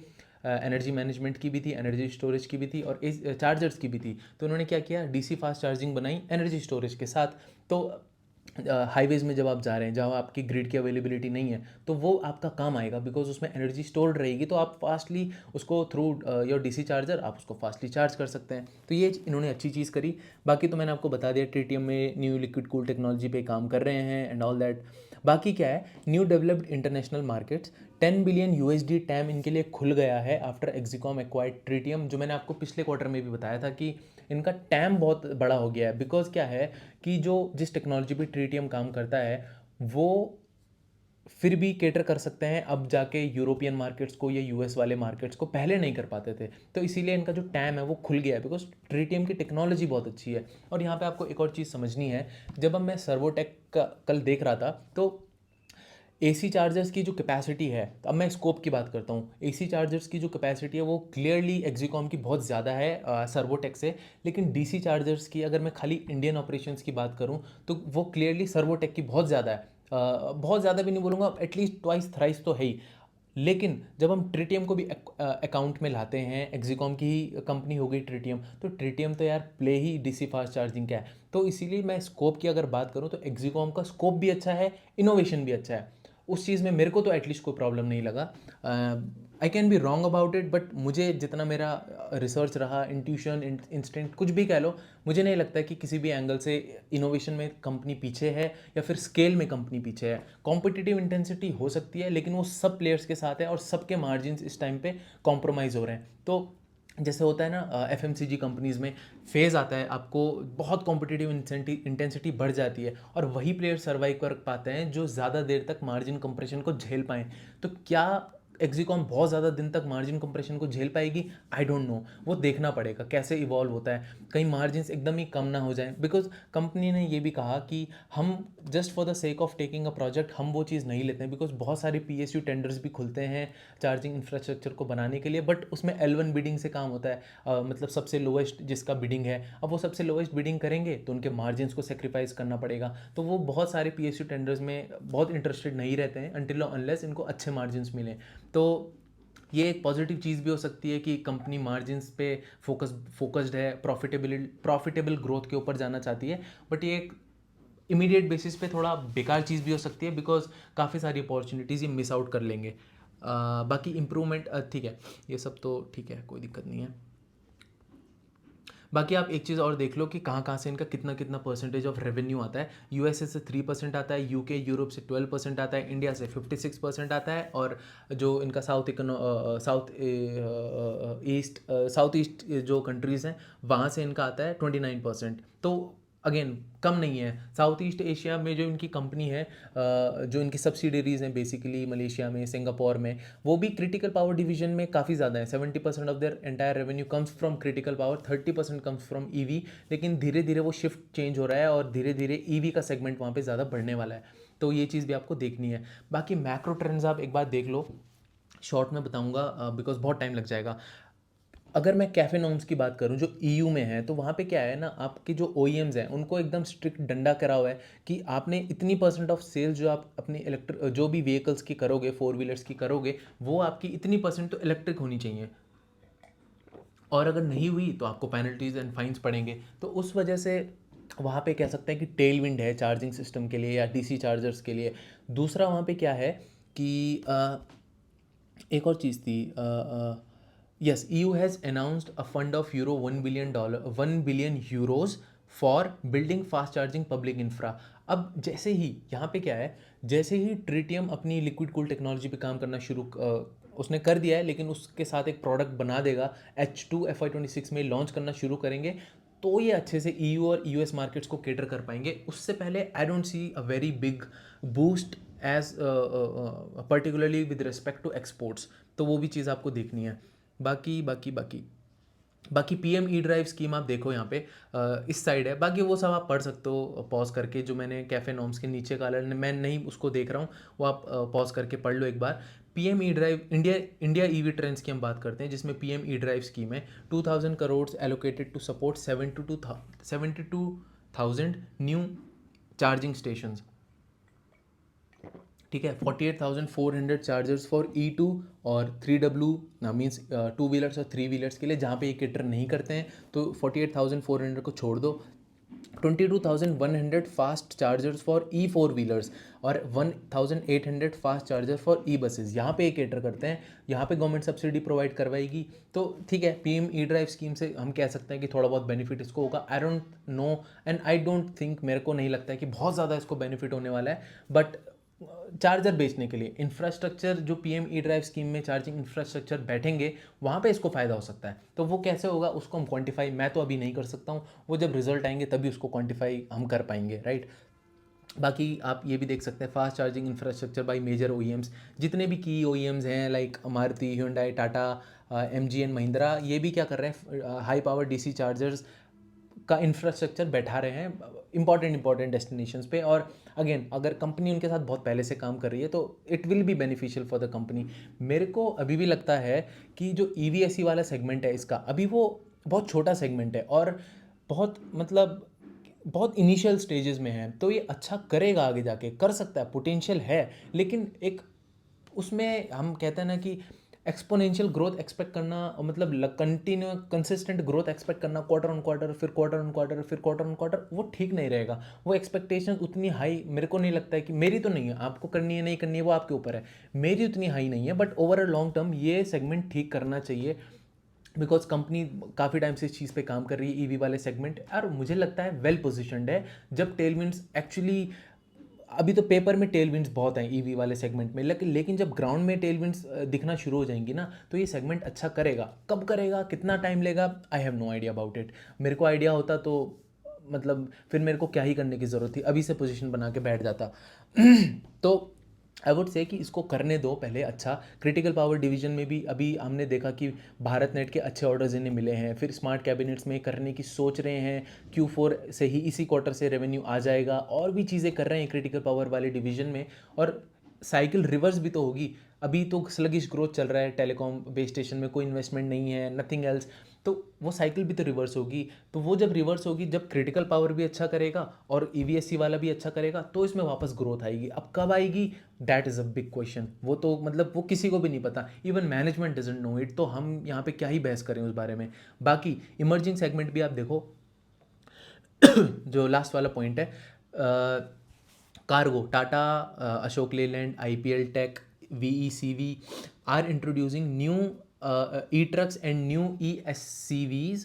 एनर्जी मैनेजमेंट की भी थी, एनर्जी स्टोरेज की भी थी, और चार्जर्स की भी थी। तो उन्होंने क्या किया, DC फास्ट चार्जिंग बनाई एनर्जी स्टोरेज के साथ। तो हाईवेज़ में जब आप जा रहे हैं जहाँ आपकी ग्रिड की अवेलेबिलिटी नहीं है, तो वो आपका काम आएगा, बिकॉज उसमें एनर्जी स्टोर्ड रहेगी, तो आप फास्टली उसको थ्रू योर DC चार्जर आप उसको फास्टली चार्ज कर सकते हैं। तो ये इन्होंने अच्छी चीज़ करी। बाकी तो मैंने आपको बता दिया, ट्रिटियम में न्यू लिक्विड कूल टेक्नोलॉजी पे काम कर रहे हैं एंड ऑल दैट। बाकी क्या है, new developed international markets, 10 billion USD time इनके लिए खुल गया है आफ्टर एक्सिकॉम एक्वायर्ड ट्रिटियम। जो मैंने आपको पिछले क्वार्टर में भी बताया था कि इनका टैम बहुत बड़ा हो गया है, बिकॉज क्या है कि जो जिस टेक्नोलॉजी पे ट्रिटियम काम करता है वो फिर भी केटर कर सकते हैं अब जाके यूरोपियन मार्केट्स को या US वाले मार्केट्स को, पहले नहीं कर पाते थे। तो इसीलिए इनका जो टैम है वो खुल गया है, बिकॉज ट्रिटियम की टेक्नोलॉजी बहुत अच्छी है। और यहाँ पे आपको एक और चीज़ समझनी है, जब अब मैं सर्वोटेक का कल देख रहा था, तो AC चार्जर्स की जो कैपेसिटी है, तो अब मैं स्कोप की बात करता हूँ, AC चार्जर्स की जो कैपेसिटी है वो क्लियरली एक्सिकॉम की बहुत ज़्यादा है सर्वोटेक से। लेकिन DC चार्जर्स की अगर मैं खाली इंडियन ऑपरेशंस की बात करूँ तो वो क्लियरली सर्वोटेक की बहुत ज़्यादा है। बहुत ज़्यादा भी नहीं बोलूँगा, एटलीस्ट ट्वाइस थ्राइस तो है ही। लेकिन जब हम ट्रिटियम को भी अकाउंट में लाते हैं, एक्सिकॉम की ही कंपनी हो गई ट्रिटियम, तो ट्रिटियम तो यार प्ले ही DC फास्ट चार्जिंग का है। तो इसीलिए मैं स्कोप की अगर बात करूँ तो एक्सिकॉम का स्कोप भी अच्छा है, इनोवेशन भी अच्छा है। उस चीज़ में मेरे को तो एटलीस्ट कोई प्रॉब्लम नहीं लगा। I can be wrong about it, but मुझे जितना मेरा रिसर्च रहा, इंट्यूशन, इंस्टिंक्ट, कुछ भी कह लो, मुझे नहीं लगता कि किसी भी एंगल से इनोवेशन में कंपनी पीछे है या फिर स्केल में कंपनी पीछे है। कॉम्पिटिटिव इंटेंसिटी हो सकती है, लेकिन वो सब प्लेयर्स के साथ है और सबके मार्जिन इस टाइम पे कॉम्प्रोमाइज़ हो रहे हैं। तो जैसे होता है ना FMCG कंपनीज़ में फेज़ आता है, आपको बहुत कॉम्पिटिटिव इंटेंसिटी बढ़ जाती है और वही प्लेयर सर्वाइव कर पाते हैं जो ज़्यादा देर तक मार्जिन कंप्रेशन को झेल पाएँ। तो क्या एक्सिकॉम बहुत ज़्यादा दिन तक मार्जिन कंप्रेशन को झेल पाएगी? आई डोंट नो, वो देखना पड़ेगा कैसे इवॉल्व होता है। कहीं मार्जिन एकदम ही कम ना हो जाए, बिकॉज कंपनी ने ये भी कहा कि हम just for the sake of taking a project हम वो चीज़ नहीं लेते हैं, बिकॉज बहुत सारे PSU टेंडर्स भी खुलते हैं चार्जिंग इंफ्रास्ट्रक्चर को बनाने के लिए, बट उसमें L1 बिडिंग से काम होता है। मतलब सबसे लोएस्ट जिसका बिडिंग है, अब वो सबसे लोएस्ट बिडिंग करेंगे तो उनके मार्जिन को सेक्रीफाइस करना पड़ेगा। तो वो बहुत सारे PSU टेंडर्स में बहुत इंटरेस्टेड नहीं रहते हैं अनटिल अनलेस इनको अच्छे मार्जिन मिलें। तो ये एक पॉजिटिव चीज़ भी हो सकती है कि कंपनी मार्जिन्स पे फोकस्ड है, प्रॉफिटेबल ग्रोथ के ऊपर जाना चाहती है। बट ये एक इमीडिएट बेसिस पे थोड़ा बेकार चीज़ भी हो सकती है, बिकॉज काफ़ी सारी अपॉर्चुनिटीज़ ये मिस आउट कर लेंगे। बाकी इम्प्रूवमेंट ठीक है, ये सब तो ठीक है, कोई दिक्कत नहीं है। बाकी आप एक चीज़ और देख लो कि कहाँ कहाँ से इनका कितना कितना परसेंटेज ऑफ रेवेन्यू आता है। USA से 3% आता है, UK यूरोप से 12% आता है, इंडिया से 56% आता है, और जो इनका साउथ ईस्ट जो कंट्रीज़ हैं वहाँ से इनका आता है 29%। तो अगेन कम नहीं है। साउथ ईस्ट एशिया में जो इनकी कंपनी है, जो इनकी सब्सिडरीज़ हैं बेसिकली मलेशिया में, सिंगापुर में, वो भी क्रिटिकल पावर डिवीजन में काफ़ी ज़्यादा है। 70% of their entire revenue comes from critical power, 30% comes from EV। लेकिन धीरे धीरे वो शिफ्ट चेंज हो रहा है और धीरे धीरे EV का सेगमेंट वहाँ पे ज़्यादा बढ़ने वाला है। तो ये चीज़ भी आपको देखनी है। बाकी मैक्रो ट्रेंड्स आप एक बार देख लो, शॉर्ट में बताऊंगा बिकॉज बहुत टाइम लग जाएगा। अगर मैं कैफे नॉर्म्स की बात करूं जो EU में है, तो वहाँ पे क्या है ना, आपके जो OEMs हैं उनको एकदम स्ट्रिक्ट डंडा करा हुआ है कि आपने इतनी % ऑफ सेल्स जो आप अपनी जो भी व्हीकल्स की करोगे, 4 व्हीलर्स की करोगे, वो आपकी इतनी % तो इलेक्ट्रिक होनी चाहिए, और अगर नहीं हुई तो आपको पेनल्टीज एंड फाइन्स पड़ेंगे। तो उस वजह से वहाँ पे कह सकते हैं कि टेल विंड है चार्जिंग सिस्टम के लिए या DC चार्जर्स के लिए। दूसरा वहाँ पे क्या है कि एक और चीज़ थी, yes, EU has announced a fund of euro €1 billion for building fast charging public infra. अब जैसे ही यहाँ पे क्या है, जैसे ही ट्रिटियम अपनी लिक्विड कूल टेक्नोलॉजी पे काम करना शुरू उसने कर दिया है, लेकिन उसके साथ एक प्रोडक्ट बना देगा, H2 FY26 में लॉन्च करना शुरू करेंगे, तो ये अच्छे से EU और US मार्केट्स को केटर कर पाएंगे। उससे पहले I don't see a very big boost as particularly with respect to exports. तो वो भी चीज़ आपको देखनी है। बाकी बाकी बाकी बाकी PM E-ड्राइव स्कीम आप देखो यहाँ पे इस साइड है। बाकी वो सब आप पढ़ सकते हो पॉज करके, जो मैंने कैफे नॉर्म्स के नीचे का मैं नहीं उसको देख रहा हूँ, वो आप पॉज करके पढ़ लो एक बार। PM E-ड्राइव इंडिया EV ट्रेंड्स की हम बात करते हैं, जिसमें PM E-ड्राइव स्कीम है 2000 crore allocated to support 72,000 new charging station. ठीक है, 48,400 चार्जर्स फॉर E2 और 3W मीन्स 2 व्हीलर्स और 3 व्हीलर्स के लिए, जहाँ पे ये केटर नहीं करते हैं। तो 48,400 को छोड़ दो, 22,100 fast chargers for E4 wheelers और 1,800 fast charger for E buses, यहाँ पे ये केटर करते हैं। यहाँ पे गवर्नमेंट सब्सिडी प्रोवाइड करवाएगी। तो ठीक है, PM E-ड्राइव स्कीम से हम कह सकते हैं कि थोड़ा बहुत बेनिफिट इसको होगा। I don't know and I don't think, मेरे को नहीं लगता है कि बहुत ज़्यादा इसको बेनिफिट होने वाला है। बट चार्जर बेचने के लिए इंफ्रास्ट्रक्चर, जो PM E-ड्राइव स्कीम में चार्जिंग इंफ्रास्ट्रक्चर बैठेंगे, वहाँ पे इसको फ़ायदा हो सकता है। तो वो कैसे होगा उसको हम क्वांटिफाई मैं तो अभी नहीं कर सकता हूँ, वो जब रिजल्ट आएंगे तभी उसको क्वांटिफाई हम कर पाएंगे, राइट। बाकी आप ये भी देख सकते हैं fast charging infrastructure by major OEMs, जितने भी की OEMs हैं like Maruti, Hyundai, Tata, MG and Mahindra, ये भी क्या कर रहे हैं, हाई पावर DC चार्जर्स का इंफ्रास्ट्रक्चर बैठा रहे हैं इंपॉर्टेंट डेस्टिनेशंस पे। और अगेन अगर कंपनी उनके साथ बहुत पहले से काम कर रही है तो it will be beneficial for the company. मेरे को अभी भी लगता है कि जो EVSE वाला सेगमेंट है इसका, अभी वो बहुत छोटा सेगमेंट है और बहुत मतलब बहुत इनिशियल स्टेजेस में है। तो ये अच्छा करेगा, आगे जाके कर सकता है, पोटेंशियल है, लेकिन एक उसमें हम कहते हैं ना कि एक्सपोनेंशियल ग्रोथ एक्सपेक्ट करना, मतलब कंटिन्यू कंसिस्टेंट ग्रोथ एक्सपेक्ट करना क्वार्टर ऑन क्वार्टर, फिर क्वार्टर ऑन क्वार्टर, फिर क्वार्टर ऑन क्वार्टर, वो ठीक नहीं रहेगा। वो एक्सपेक्टेशन उतनी हाई मेरे को नहीं लगता है कि, मेरी तो नहीं है, आपको करनी है नहीं करनी है वो आपके ऊपर है, मेरी उतनी हाई नहीं है, but over a long term ये सेगमेंट ठीक करना चाहिए। बिकॉज कंपनी काफ़ी टाइम से इस चीज़ पे काम कर रही है, ईवी वाले सेगमेंट, और मुझे लगता है वेल पोजिशनड है। जब टेलविंड्स एक्चुअली, अभी तो पेपर में टेलविंड्स बहुत हैं ईवी वाले सेगमेंट में, लेकिन जब ग्राउंड में टेलविंड्स दिखना शुरू हो जाएंगी ना, तो ये सेगमेंट अच्छा करेगा। कब करेगा, कितना टाइम लेगा, I have no idea about it. मेरे को आइडिया होता तो मतलब फिर मेरे को क्या ही करने की ज़रूरत थी, अभी से पोजीशन बना के बैठ जाता। तो आई वुड से कि इसको करने दो पहले। अच्छा, क्रिटिकल पावर डिवीजन में भी अभी हमने देखा कि भारत नेट के अच्छे ऑर्डर्स इन्हें मिले हैं, फिर स्मार्ट कैबिनेट्स में करने की सोच रहे हैं, Q4 से ही, इसी क्वार्टर से रेवेन्यू आ जाएगा, और भी चीज़ें कर रहे हैं क्रिटिकल पावर वाले डिवीजन में। और साइकिल रिवर्स भी तो होगी। अभी तो स्लगिश ग्रोथ चल रहा है टेलीकॉम बेस स्टेशन में, कोई इन्वेस्टमेंट नहीं है, नथिंग एल्स, तो वो साइकिल भी तो रिवर्स होगी। तो वो जब रिवर्स होगी, जब क्रिटिकल पावर भी अच्छा करेगा और EVSC वाला भी अच्छा करेगा, तो इसमें वापस ग्रोथ आएगी। अब कब आएगी, that is a big question. वो तो मतलब वो किसी को भी नहीं पता, even management doesn't know it, तो हम यहाँ पे क्या ही बहस करें उस बारे में। बाकी इमर्जिंग सेगमेंट भी आप देखो, जो लास्ट वाला पॉइंट है, cargo, Tata, Ashok Leyland, IPL tech, VECV are introducing new E-trucks and new ESCVs,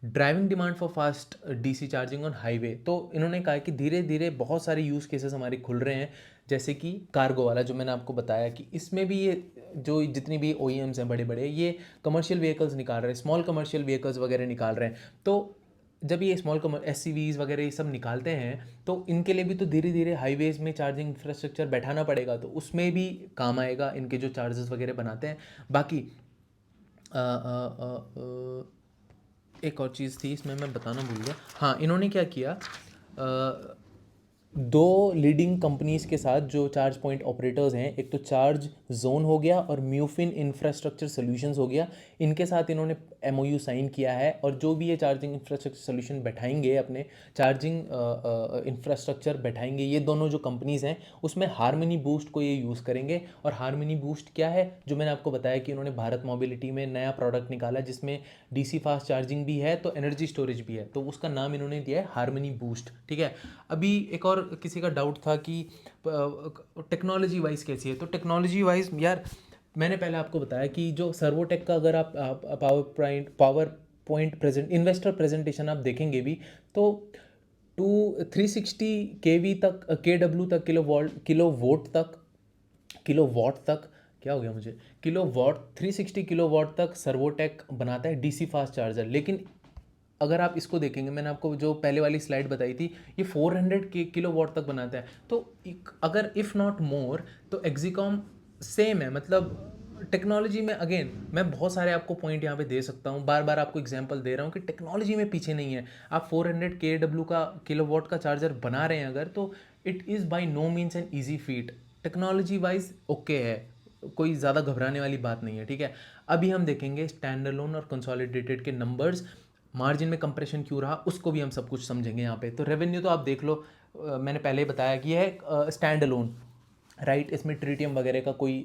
driving demand for fast DC charging on highway. तो इन्होंने कहा कि धीरे धीरे बहुत सारे यूज़ केसेस हमारे खुल रहे हैं, जैसे कि कार्गो वाला जो मैंने आपको बताया, कि इसमें भी ये जो जितनी भी OEMs हैं बड़े बड़े, ये कमर्शियल व्हीकल्स निकाल रहे हैं, स्मॉल कमर्शियल व्हीकल्स वगैरह निकाल रहे हैं। तो जब ये स्मॉल SCVs वगैरह ये सब निकालते हैं, तो इनके लिए भी तो धीरे धीरे हाईवेज़ में चार्जिंग इंफ्रास्ट्रक्चर बैठाना पड़ेगा, तो उसमें भी काम आएगा इनके जो चार्जेस वगैरह बनाते हैं। बाकी एक और चीज़ थी इसमें, मैं बताना भूल गया। हाँ, इन्होंने क्या किया, दो लीडिंग कंपनीज़ के साथ जो चार्ज पॉइंट ऑपरेटर्स हैं, एक तो चार्ज जोन हो गया और म्यूफिन इंफ्रास्ट्रक्चर सॉल्यूशंस हो गया, इनके साथ इन्होंने MOU साइन किया है। और जो भी ये चार्जिंग इंफ्रास्ट्रक्चर सॉल्यूशन बैठाएंगे, अपने चार्जिंग इंफ्रास्ट्रक्चर बैठाएंगे, ये दोनों जो कंपनीज़ हैं, उसमें हार्मनी बूस्ट को ये यूज़ करेंगे। और हार्मनी बूस्ट क्या है, जो मैंने आपको बताया कि उन्होंने भारत मोबिलिटी में नया प्रोडक्ट निकाला जिसमें DC फास्ट चार्जिंग भी है, तो एनर्जी स्टोरेज भी है, तो उसका नाम इन्होंने दिया है हार्मनी बूस्ट। ठीक है। अभी एक और किसी का डाउट था कि टेक्नोलॉजी वाइज कैसी है, तो टेक्नोलॉजी वाइज यार, मैंने पहले आपको बताया कि जो सर्वोटेक का अगर आप power point present investor presentation आप देखेंगे भी, तो 360 KV तक, KW तक, किलो वॉट तक, क्या हो गया मुझे, किलो वॉट, 360 किलो वॉट तक सर्वोटेक बनाता है DC फास्ट चार्जर। लेकिन अगर आप इसको देखेंगे, मैंने आपको जो पहले वाली स्लाइड बताई थी, ये 400 किलो वॉट तक बनाता है। तो अगर इफ़ नॉट मोर, तो एक्जिकॉम सेम है। मतलब टेक्नोलॉजी में अगेन मैं बहुत सारे आपको पॉइंट यहाँ पे दे सकता हूँ, बार बार आपको एग्जांपल दे रहा हूँ कि टेक्नोलॉजी में पीछे नहीं है। आप 400 KW का किलो वॉट का चार्जर बना रहे हैं अगर, तो it is by no means an easy feat. Technology wise okay है, कोई ज़्यादा घबराने वाली बात नहीं है। ठीक है। अभी हम देखेंगे स्टैंड अलोन और कंसोलिडेटेड के नंबर्स, मार्जिन में कंप्रेशन क्यों रहा, उसको भी हम सब कुछ समझेंगे यहाँ पे। तो रेवेन्यू तो आप देख लो, मैंने पहले ही बताया कि है स्टैंड अलोन, राइट, इसमें ट्रिटियम वगैरह का कोई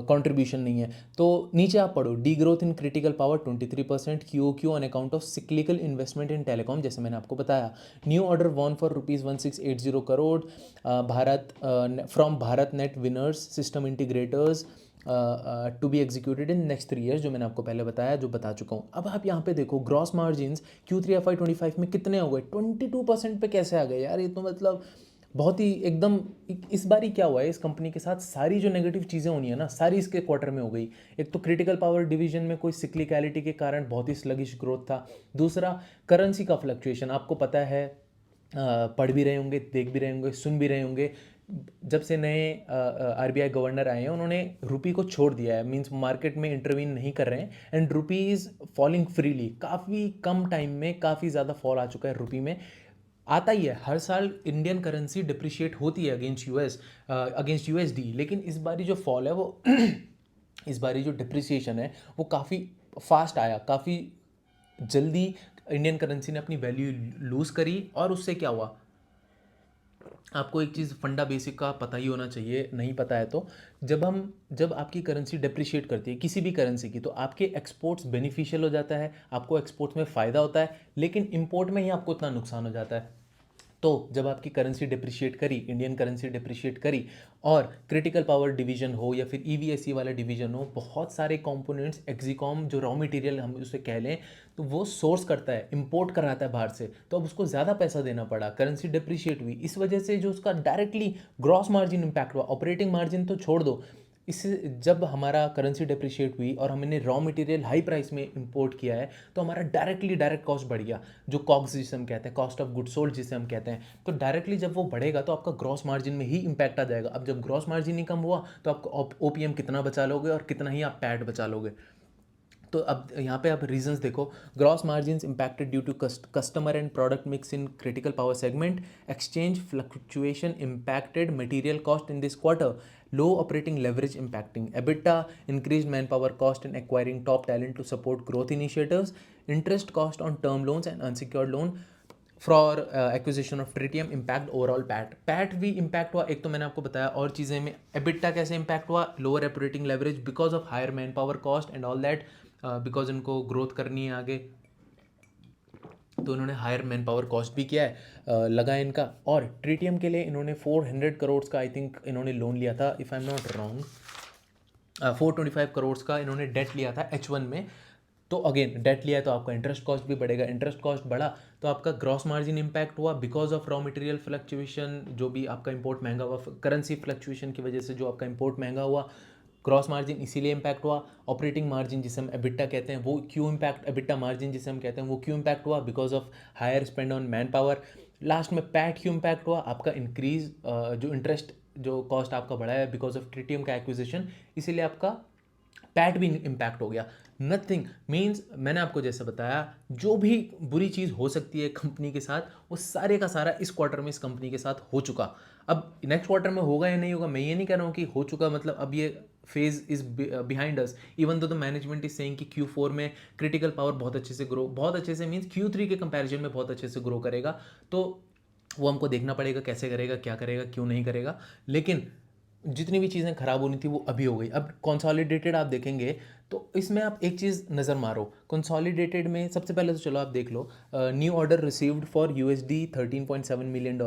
कंट्रीब्यूशन नहीं है। तो नीचे आप पढ़ो, the growth in critical power 23% QOQ on account of cyclical investment in telecom, जैसे मैंने आपको बताया। New order won for ₹1680 crore, Bharat from Bharat net winners system integrators to be executed in next 3 years, जो मैंने आपको पहले बताया, जो बता चुका हूँ। अब आप यहाँ पे देखो ग्रॉस मार्जिन्स Q3 FY25 में कितने हो गए, 22% पे कैसे आ गए यार, ये तो मतलब बहुत ही एकदम। इस बार ही क्या हुआ है इस कंपनी के साथ, सारी जो नेगेटिव चीज़ें होनी है ना, सारी इसके क्वार्टर में हो गई। एक तो क्रिटिकल पावर डिवीजन में कोई सिक्लिकलिटी के कारण बहुत ही स्लगिश ग्रोथ था। दूसरा, करेंसी का फ्लक्चुएशन, आपको पता है, पढ़ भी रहे होंगे, देख भी रहे होंगे, सुन भी रहे होंगे, जब से नए RBI गवर्नर आए हैं, उन्होंने रुपी को छोड़ दिया है, मींस मार्केट में इंटरवीन नहीं कर रहे हैं, and rupee is falling freely. काफ़ी कम टाइम में काफ़ी ज़्यादा फॉल आ चुका है रुपी में। आता ही है हर साल, इंडियन करेंसी डिप्रिशिएट होती है अगेंस्ट USD, लेकिन इस बारी जो फॉल है वो इस बारी जो डिप्रिसिएशन है वो काफ़ी फास्ट आया, काफ़ी जल्दी इंडियन करेंसी ने अपनी वैल्यू लूज़ करी, और उससे क्या हुआ, आपको एक चीज़ फंडा बेसिक का पता ही होना चाहिए, नहीं पता है तो जब आपकी करेंसी डेप्रिशिएट करती है किसी भी करेंसी की, तो आपके एक्सपोर्ट्स बेनिफिशियल हो जाता है, आपको एक्सपोर्ट्स में फ़ायदा होता है, लेकिन इंपोर्ट में ही आपको इतना नुकसान हो जाता है। तो जब आपकी करेंसी डिप्रिशिएट करी, इंडियन करेंसी डिप्रिशिएट करी, और क्रिटिकल पावर डिवीजन हो या फिर ईवीएससी वाला डिवीजन हो, बहुत सारे कंपोनेंट्स एक्सिकॉम जो रॉ मटेरियल हम उसे कह लें, तो वो सोर्स करता है, इंपोर्ट कराता है बाहर से, तो अब उसको ज़्यादा पैसा देना पड़ा, करेंसी डिप्रिशिएट हुई, इस वजह से जो उसका डायरेक्टली ग्रॉस मार्जिन इंपैक्ट हुआ, ऑपरेटिंग मार्जिन तो छोड़ दो। इससे जब हमारा करेंसी डिप्रिशिएट हुई और हमने रॉ मटेरियल हाई प्राइस में इंपोर्ट किया है, तो हमारा डायरेक्ट कॉस्ट बढ़ गया, जो कॉग्स जिसे हम कहते हैं, कॉस्ट ऑफ गुड सोल्ड जिसे हम कहते हैं। तो डायरेक्टली जब वो बढ़ेगा तो आपका ग्रॉस मार्जिन में ही इंपैक्ट आ जाएगा। अब जब ग्रॉस मार्जिन ही कम हुआ तो आपको ओपीएम कितना बचा लोगे और कितना ही आप पैट बचा लोगे। तो अब यहाँ पे आप रीजंस देखो, gross margins impacted due to customer and product mix in critical power segment, exchange fluctuation impacted material cost in this quarter, low operating leverage impacting EBITDA, increased manpower cost in acquiring top talent to support growth initiatives, interest cost on term loans and unsecured loan for acquisition of tritium, impact overall PAT भी impact हुआ। एक तो मैंने आपको बताया, और चीज़ें में एबिटा कैसे इम्पैक्ट हुआ, lower operating leverage because of higher manpower cost and all that, because इनको ग्रोथ करनी है आगे, तो इन्होंने हायर मैन पावर कॉस्ट भी किया है, लगा है इनका। और ट्रिटियम के लिए इन्होंने 400 करोड़ का आई थिंक इन्होंने लोन लिया था, if I am not wrong, 425 crore का इन्होंने डेट लिया था H1 में। तो अगेन डेट लिया है तो आपका इंटरेस्ट कॉस्ट भी बढ़ेगा, इंटरेस्ट कॉस्ट बढ़ा तो आपका ग्रॉस मार्जिन इंपैक्ट हुआ because of raw material fluctuation, जो भी आपका इंपोर्ट महंगा हुआ, करेंसी फ्लक्चुएशन की वजह से जो आपका इंपोर्ट महंगा हुआ, ग्रॉस मार्जिन इसीलिए इम्पैक्ट हुआ। ऑपरेटिंग मार्जिन जिसे हम एबिटा कहते हैं वो क्यों इम्पैक्ट, एबिटा मार्जिन जिसे हम कहते हैं वो क्यों इम्पैक्ट हुआ, because of higher spend on manpower. Last में पैट क्यों इम्पैक्ट हुआ, आपका इंक्रीज जो इंटरेस्ट जो कॉस्ट आपका बढ़ा है बिकॉज ऑफ ट्रिटियम का एक्विजिशन, इसीलिए आपका पैट भी इम्पैक्ट हो गया। नथिंग मीन्स, मैंने आपको जैसे बताया, जो भी बुरी चीज़ हो सकती है कंपनी के साथ, वो सारे का सारा इस क्वार्टर में इस कंपनी के साथ हो चुका। अब नेक्स्ट क्वार्टर में होगा या नहीं होगा, मैं ये नहीं कह रहा हूँ कि हो चुका मतलब अब ये phase is behind us, even though the management is saying कि Q4 में क्रिटिकल पावर बहुत अच्छे से ग्रो, बहुत अच्छे से मीन्स Q3 के कंपैरिजन में बहुत अच्छे से ग्रो करेगा। तो वो हमको देखना पड़ेगा कैसे करेगा, क्या करेगा, क्यों नहीं करेगा। लेकिन जितनी भी चीज़ें खराब होनी थी वो अभी हो गई। अब कंसोलिडेटेड आप देखेंगे तो इसमें आप एक चीज़ नज़र मारो, कंसोलिडेटेड में सबसे पहले तो चलो आप देख लो, new order received for $13.7 million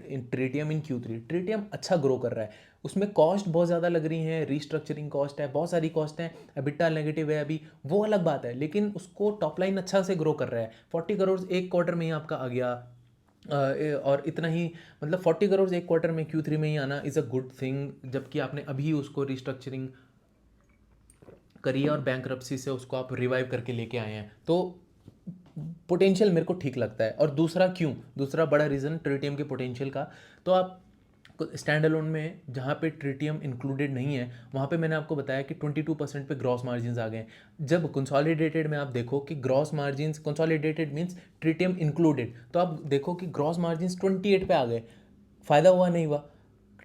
in Tritium in Q3। Tritium अच्छा ग्रो कर रहा है, उसमें कॉस्ट बहुत ज़्यादा लग रही है, रीस्ट्रक्चरिंग कॉस्ट है, बहुत सारी कॉस्ट हैं, एबिटा नेगेटिव है अभी, वो अलग बात है, लेकिन उसको टॉप लाइन अच्छा से ग्रो कर रहा है। 40 करोड़ एक क्वार्टर में ही आपका आ गया, और इतना ही, मतलब 40 करोड़ एक क्वार्टर में Q3 में ही आना इज़ अ गुड थिंग, जबकि आपने अभी उसको रिस्ट्रक्चरिंग करी है और बैंकरप्सी से उसको आप रिवाइव करके लेके आए हैं। तो पोटेंशियल मेरे को ठीक लगता है। और दूसरा क्यों, दूसरा बड़ा रीज़न ट्रिटियम के पोटेंशियल का, तो आप स्टैंड अलोन में जहाँ पे ट्रिटियम इंक्लूडेड नहीं है वहाँ पे मैंने आपको बताया कि 22% पे ग्रॉस मार्जिन आ गए हैं। जब कंसोलिडेटेड में आप देखो कि gross margin, consolidated means tritium included, तो आप देखो कि ग्रॉस मार्जिन 28 पे आ गए। फ़ायदा हुआ नहीं हुआ,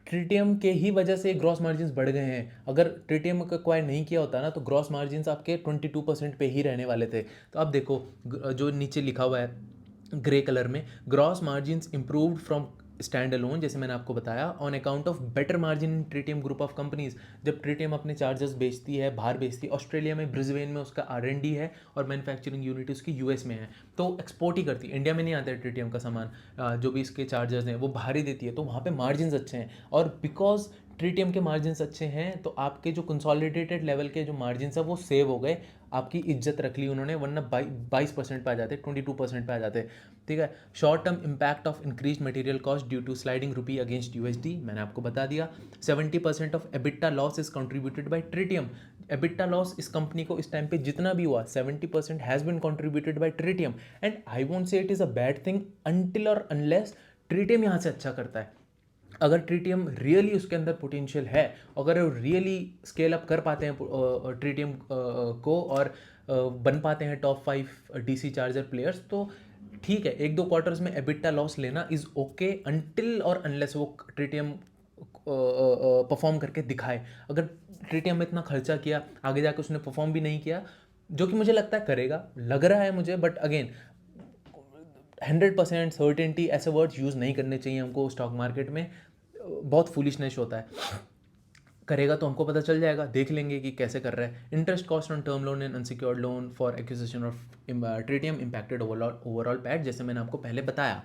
ट्रिटियम के ही वजह से ग्रॉस मार्जिन बढ़ गए हैं। अगर ट्रिटियम को एक्वायर नहीं किया होता ना तो ग्रॉस मार्जिन आपके 22% पे ही रहने वाले थे। तो आप देखो जो नीचे लिखा हुआ है ग्रे कलर में, gross margin improved from stand alone, जैसे मैंने आपको बताया, on account of better margin in tritium group of companies. जब ट्रिटियम अपने चार्जर्स बेचती है, बाहर बेचती है, ऑस्ट्रेलिया में ब्रिस्बेन में उसका R&D है और मैन्युफैक्चरिंग यूनिट उसकी US में है, तो एक्सपोर्ट ही करती है, इंडिया में नहीं आता है ट्रिटियम का सामान। जो भी इसके चार्जर्स हैं वो बाहर ही देती है, तो वहाँ पे मार्जिन अच्छे हैं। और बिकॉज ट्रिटियम के मार्जिन अच्छे हैं तो आपके जो कंसोलिडेटेड लेवल के जो मार्जिन है वो सेव हो गए, आपकी इज्जत रख ली उन्होंने, वरना 22% पे आ जाते, 22% पे आ जाते। ठीक है। Short term impact of increase material cost due to sliding rupee against USD, मैंने आपको बता दिया। 70% of EBITDA loss is contributed by Tritium. EBITDA loss इस कंपनी को इस टाइम पे जितना भी हुआ 70% has been contributed by Tritium, and I won't say it is a bad thing until और अनलेस ट्रिटियम यहाँ से अच्छा करता है। अगर ट्रिटियम रियली उसके अंदर पोटेंशियल है, अगर वो रियली स्केल अप कर पाते हैं ट्रिटियम को, और बन पाते हैं टॉप 5 DC चार्जर प्लेयर्स, तो ठीक है, एक दो क्वार्टर्स में एबिटा लॉस लेना इज़ ओके अनटिल और अनलेस वो ट्रिटियम परफॉर्म करके दिखाए। अगर ट्रिटियम में इतना खर्चा किया, आगे जाके उसने परफॉर्म भी नहीं किया, जो कि मुझे लगता है करेगा, लग रहा है मुझे, बट अगेन 100% सर्टेनिटी ऐसे वर्ड्स यूज़ नहीं करने चाहिए हमको स्टॉक मार्केट में, बहुत फूलिशनेस होता है। करेगा तो हमको पता चल जाएगा, देख लेंगे कि कैसे कर रहा है। Interest cost on term loan and unsecured loan for acquisition of tritium impacted overall PAT, जैसे मैंने आपको पहले बताया।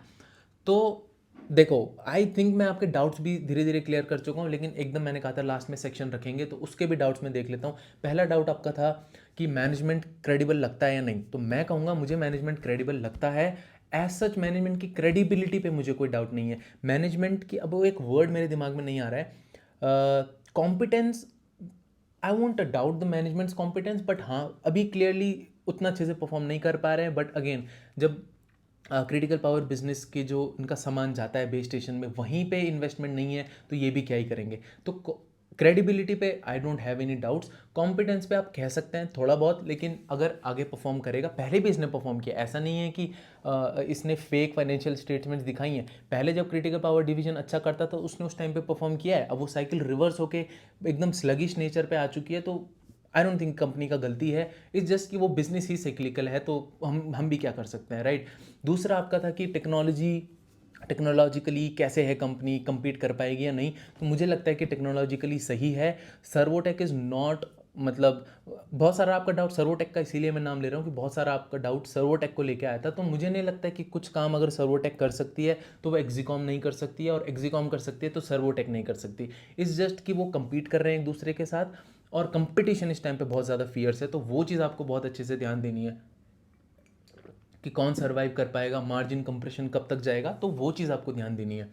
तो देखो, आई थिंक मैं आपके डाउट्स भी धीरे धीरे क्लियर कर चुका हूँ, लेकिन एकदम मैंने कहा था लास्ट में सेक्शन रखेंगे तो उसके भी डाउट्स मैं देख लेता हूँ। पहला डाउट आपका था कि मैनेजमेंट क्रेडिबल लगता है या नहीं, तो मैं कहूँगा मुझे मैनेजमेंट क्रेडिबल लगता है। एज सच मैनेजमेंट की क्रेडिबिलिटी पे मुझे कोई डाउट नहीं है। मैनेजमेंट की, अब वो एक वर्ड मेरे दिमाग में नहीं आ रहा है, competence, I won't doubt the managements competence, but हाँ अभी क्लियरली उतना अच्छे से परफॉर्म नहीं कर पा रहे हैं। बट अगेन, जब क्रिटिकल पावर बिजनेस के जो उनका सामान जाता है बेस स्टेशन में, वहीं पे इन्वेस्टमेंट नहीं है तो ये भी क्या ही करेंगे। तो क्रेडिबिलिटी पे I don't have any doubts. Competence पे आप कह सकते हैं थोड़ा बहुत, लेकिन अगर आगे परफॉर्म करेगा, पहले भी इसने परफॉर्म किया, ऐसा नहीं है कि इसने फेक फाइनेंशियल स्टेटमेंट्स दिखाई हैं। पहले जब क्रिटिकल पावर डिवीजन अच्छा करता था उसने उस टाइम पे परफॉर्म किया है। अब वो साइकिल रिवर्स होके एकदम स्लगिश नेचर पे आ चुकी है, तो आई डोंट थिंक कंपनी का गलती है। इट्स जस्ट कि वो बिजनेस ही साइक्लिकल है, तो हम भी क्या कर सकते हैं, राइट। दूसरा आपका था कि टेक्नोलॉजिकली कैसे है कंपनी, compete कर पाएगी या नहीं, तो मुझे लगता है कि टेक्नोलॉजिकली सही है। सर्वोटेक इज़ नॉट, मतलब बहुत सारा आपका डाउट सर्वोटेक का, इसीलिए मैं नाम ले रहा हूँ कि बहुत सारा आपका डाउट सर्वोटेक को लेके आया था। तो मुझे नहीं लगता है कि कुछ काम अगर सर्वोटेक कर सकती है तो वो एक्जिकॉम नहीं कर सकती है, और एक्जिकॉम कर सकती है तो सर्वोटेक नहीं कर सकती। इट्स जस्ट कि वो compete कर रहे हैं एक दूसरे के साथ, और कंपटीशन इस टाइम पे बहुत ज़्यादा फियर्स है, तो वो चीज़ आपको बहुत अच्छे से ध्यान देनी है कि कौन सर्वाइव कर पाएगा, मार्जिन कंप्रेशन कब तक जाएगा, तो वो चीज़ आपको ध्यान देनी है।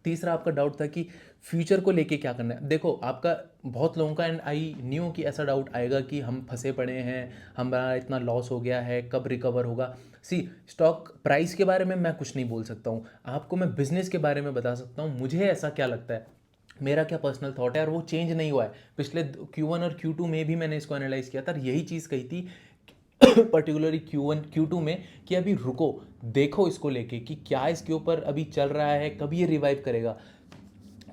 तीसरा आपका डाउट था कि फ्यूचर को लेके क्या करना है। देखो, आपका बहुत लोगों का, एंड आई न्यू कि ऐसा डाउट आएगा कि हम फंसे पड़े हैं, हमारा इतना लॉस हो गया है, कब रिकवर होगा। सी, स्टॉक प्राइस के बारे में मैं कुछ नहीं बोल सकता हूँ आपको, मैं बिजनेस के बारे में बता सकता हूँ मुझे ऐसा क्या लगता है, मेरा क्या पर्सनल थॉट है, और वो चेंज नहीं हुआ है। पिछले Q1 और Q2 में भी मैंने इसको एनालाइज किया था, और यही चीज़ कही थी पर्टिकुलरली Q1 Q2 में, कि अभी रुको, देखो इसको लेके कि क्या इसके ऊपर अभी चल रहा है, कब ये रिवाइव करेगा।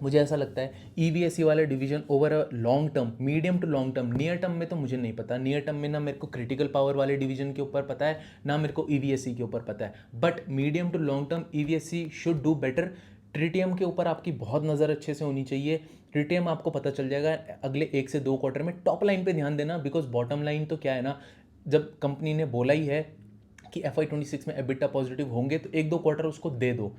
मुझे ऐसा लगता है EVSE वाला division over a long term, medium to long term, near term में तो मुझे नहीं पता। नियर टर्म में ना मेरे को क्रिटिकल पावर वाले डिवीजन के ऊपर पता है, ना मेरे को EVSE के ऊपर पता है, but medium to long term EVSE should do better. Tritium के ऊपर आपकी बहुत नज़र अच्छे से होनी चाहिए। ट्रिटियम आपको पता चल जाएगा अगले 1 से 2 क्वार्टर में। टॉप लाइन पे ध्यान देना, बिकॉज बॉटम लाइन तो क्या है ना, जब कंपनी ने बोला ही है कि FY26 में EBITDA पॉजिटिव होंगे, तो 1-2 क्वार्टर उसको दे दो,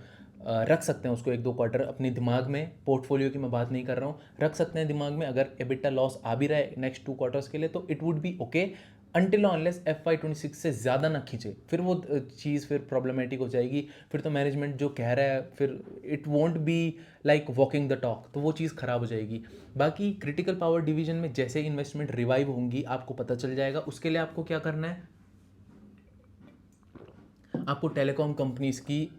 रख सकते हैं उसको 1-2 क्वार्टर अपने दिमाग में। पोर्टफोलियो की मैं बात नहीं कर रहा हूँ, रख सकते हैं दिमाग में। अगर EBITDA लॉस आ भी रहा है नेक्स्ट 2 क्वार्टर्स के लिए, तो it would be okay, until unless FY26 से ज़्यादा ना खींचे, फिर वो चीज़ फिर प्रॉब्लमेटिक हो जाएगी। फिर तो मैनेजमेंट जो कह रहा है, फिर it won't be like walking the talk, तो वो चीज़ ख़राब हो जाएगी। बाकी क्रिटिकल पावर डिवीजन में जैसे इन्वेस्टमेंट रिवाइव होंगी आपको पता चल जाएगा। उसके लिए आपको क्या करना है, आपको टेलीकॉम कंपनीज की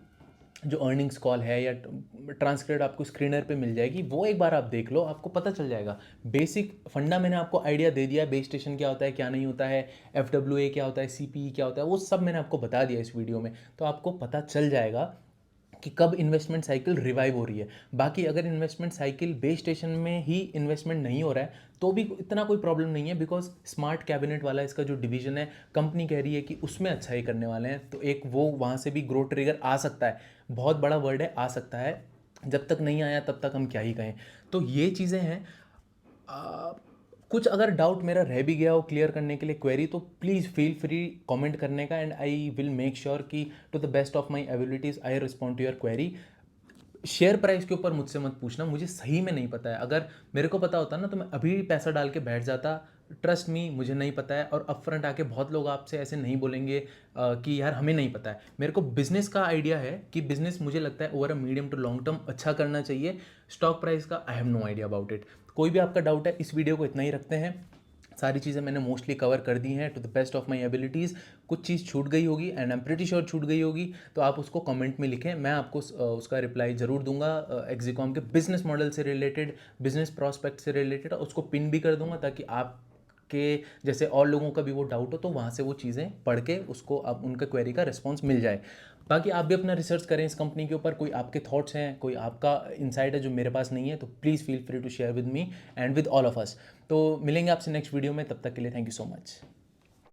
जो अर्निंग्स कॉल है या ट्रांसक्रिप्ट आपको स्क्रीनर पे मिल जाएगी, वो एक बार आप देख लो, आपको पता चल जाएगा। बेसिक फंडा मैंने आपको आइडिया दे दिया, बेस स्टेशन क्या होता है क्या नहीं होता है, FWA क्या होता है, CPE क्या होता है, वो सब मैंने आपको बता दिया इस वीडियो में, तो आपको पता चल जाएगा कि कब इन्वेस्टमेंट साइकिल रिवाइव हो रही है। बाकी अगर इन्वेस्टमेंट साइकिल बेस स्टेशन में ही इन्वेस्टमेंट नहीं हो रहा है तो भी इतना कोई प्रॉब्लम नहीं है, बिकॉज स्मार्ट कैबिनेट वाला इसका जो डिवीजन है, कंपनी कह रही है कि उसमें अच्छा ही करने वाले हैं, तो एक वो वहाँ से भी ग्रोथ ट्रिगर आ सकता है। बहुत बड़ा वर्ड है, आ सकता है, जब तक नहीं आया तब तक हम क्या ही कहें। तो ये चीज़ें हैं। आ, कुछ अगर डाउट मेरा रह भी गया हो क्लियर करने के लिए, क्वेरी, तो प्लीज़ फील फ्री कमेंट करने का, and I will make sure कि to the best of my abilities I respond to your query. Share price के ऊपर मुझसे मत पूछना, मुझे सही में नहीं पता है। अगर मेरे को पता होता ना तो मैं अभी पैसा डाल के बैठ जाता। ट्रस्ट मी, मुझे नहीं पता है, और अपफ्रंट आके बहुत लोग आपसे ऐसे नहीं बोलेंगे कि यार हमें नहीं पता है। मेरे को बिजनेस का आइडिया है कि बिजनेस मुझे लगता है over a medium to long term अच्छा करना चाहिए। स्टॉक प्राइस का I have no idea about it. कोई भी आपका डाउट है, इस वीडियो को इतना ही रखते हैं। सारी चीज़ें मैंने मोस्टली कवर कर दी हैं to the best of my abilities. कुछ चीज़ छूट गई होगी, and I am pretty sure छूट गई होगी, तो आप उसको कमेंट में लिखें, मैं आपको उसका रिप्लाई ज़रूर दूंगा। एक्जिकॉम के बिजनेस मॉडल से रिलेटेड, बिजनेस प्रॉस्पेक्ट से रिलेटेड, उसको पिन भी कर दूंगा, ताकि आप के जैसे और लोगों का भी वो डाउट हो तो वहाँ से वो चीज़ें पढ़ के उसको आप उनका क्वेरी का रिस्पॉन्स मिल जाए। बाकी आप भी अपना रिसर्च करें इस कंपनी के ऊपर। कोई आपके थॉट्स हैं, कोई आपका इंसाइट है जो मेरे पास नहीं है, तो please feel free to share with me and with all of us. तो मिलेंगे आपसे नेक्स्ट वीडियो में, तब तक के लिए थैंक यू सो मच।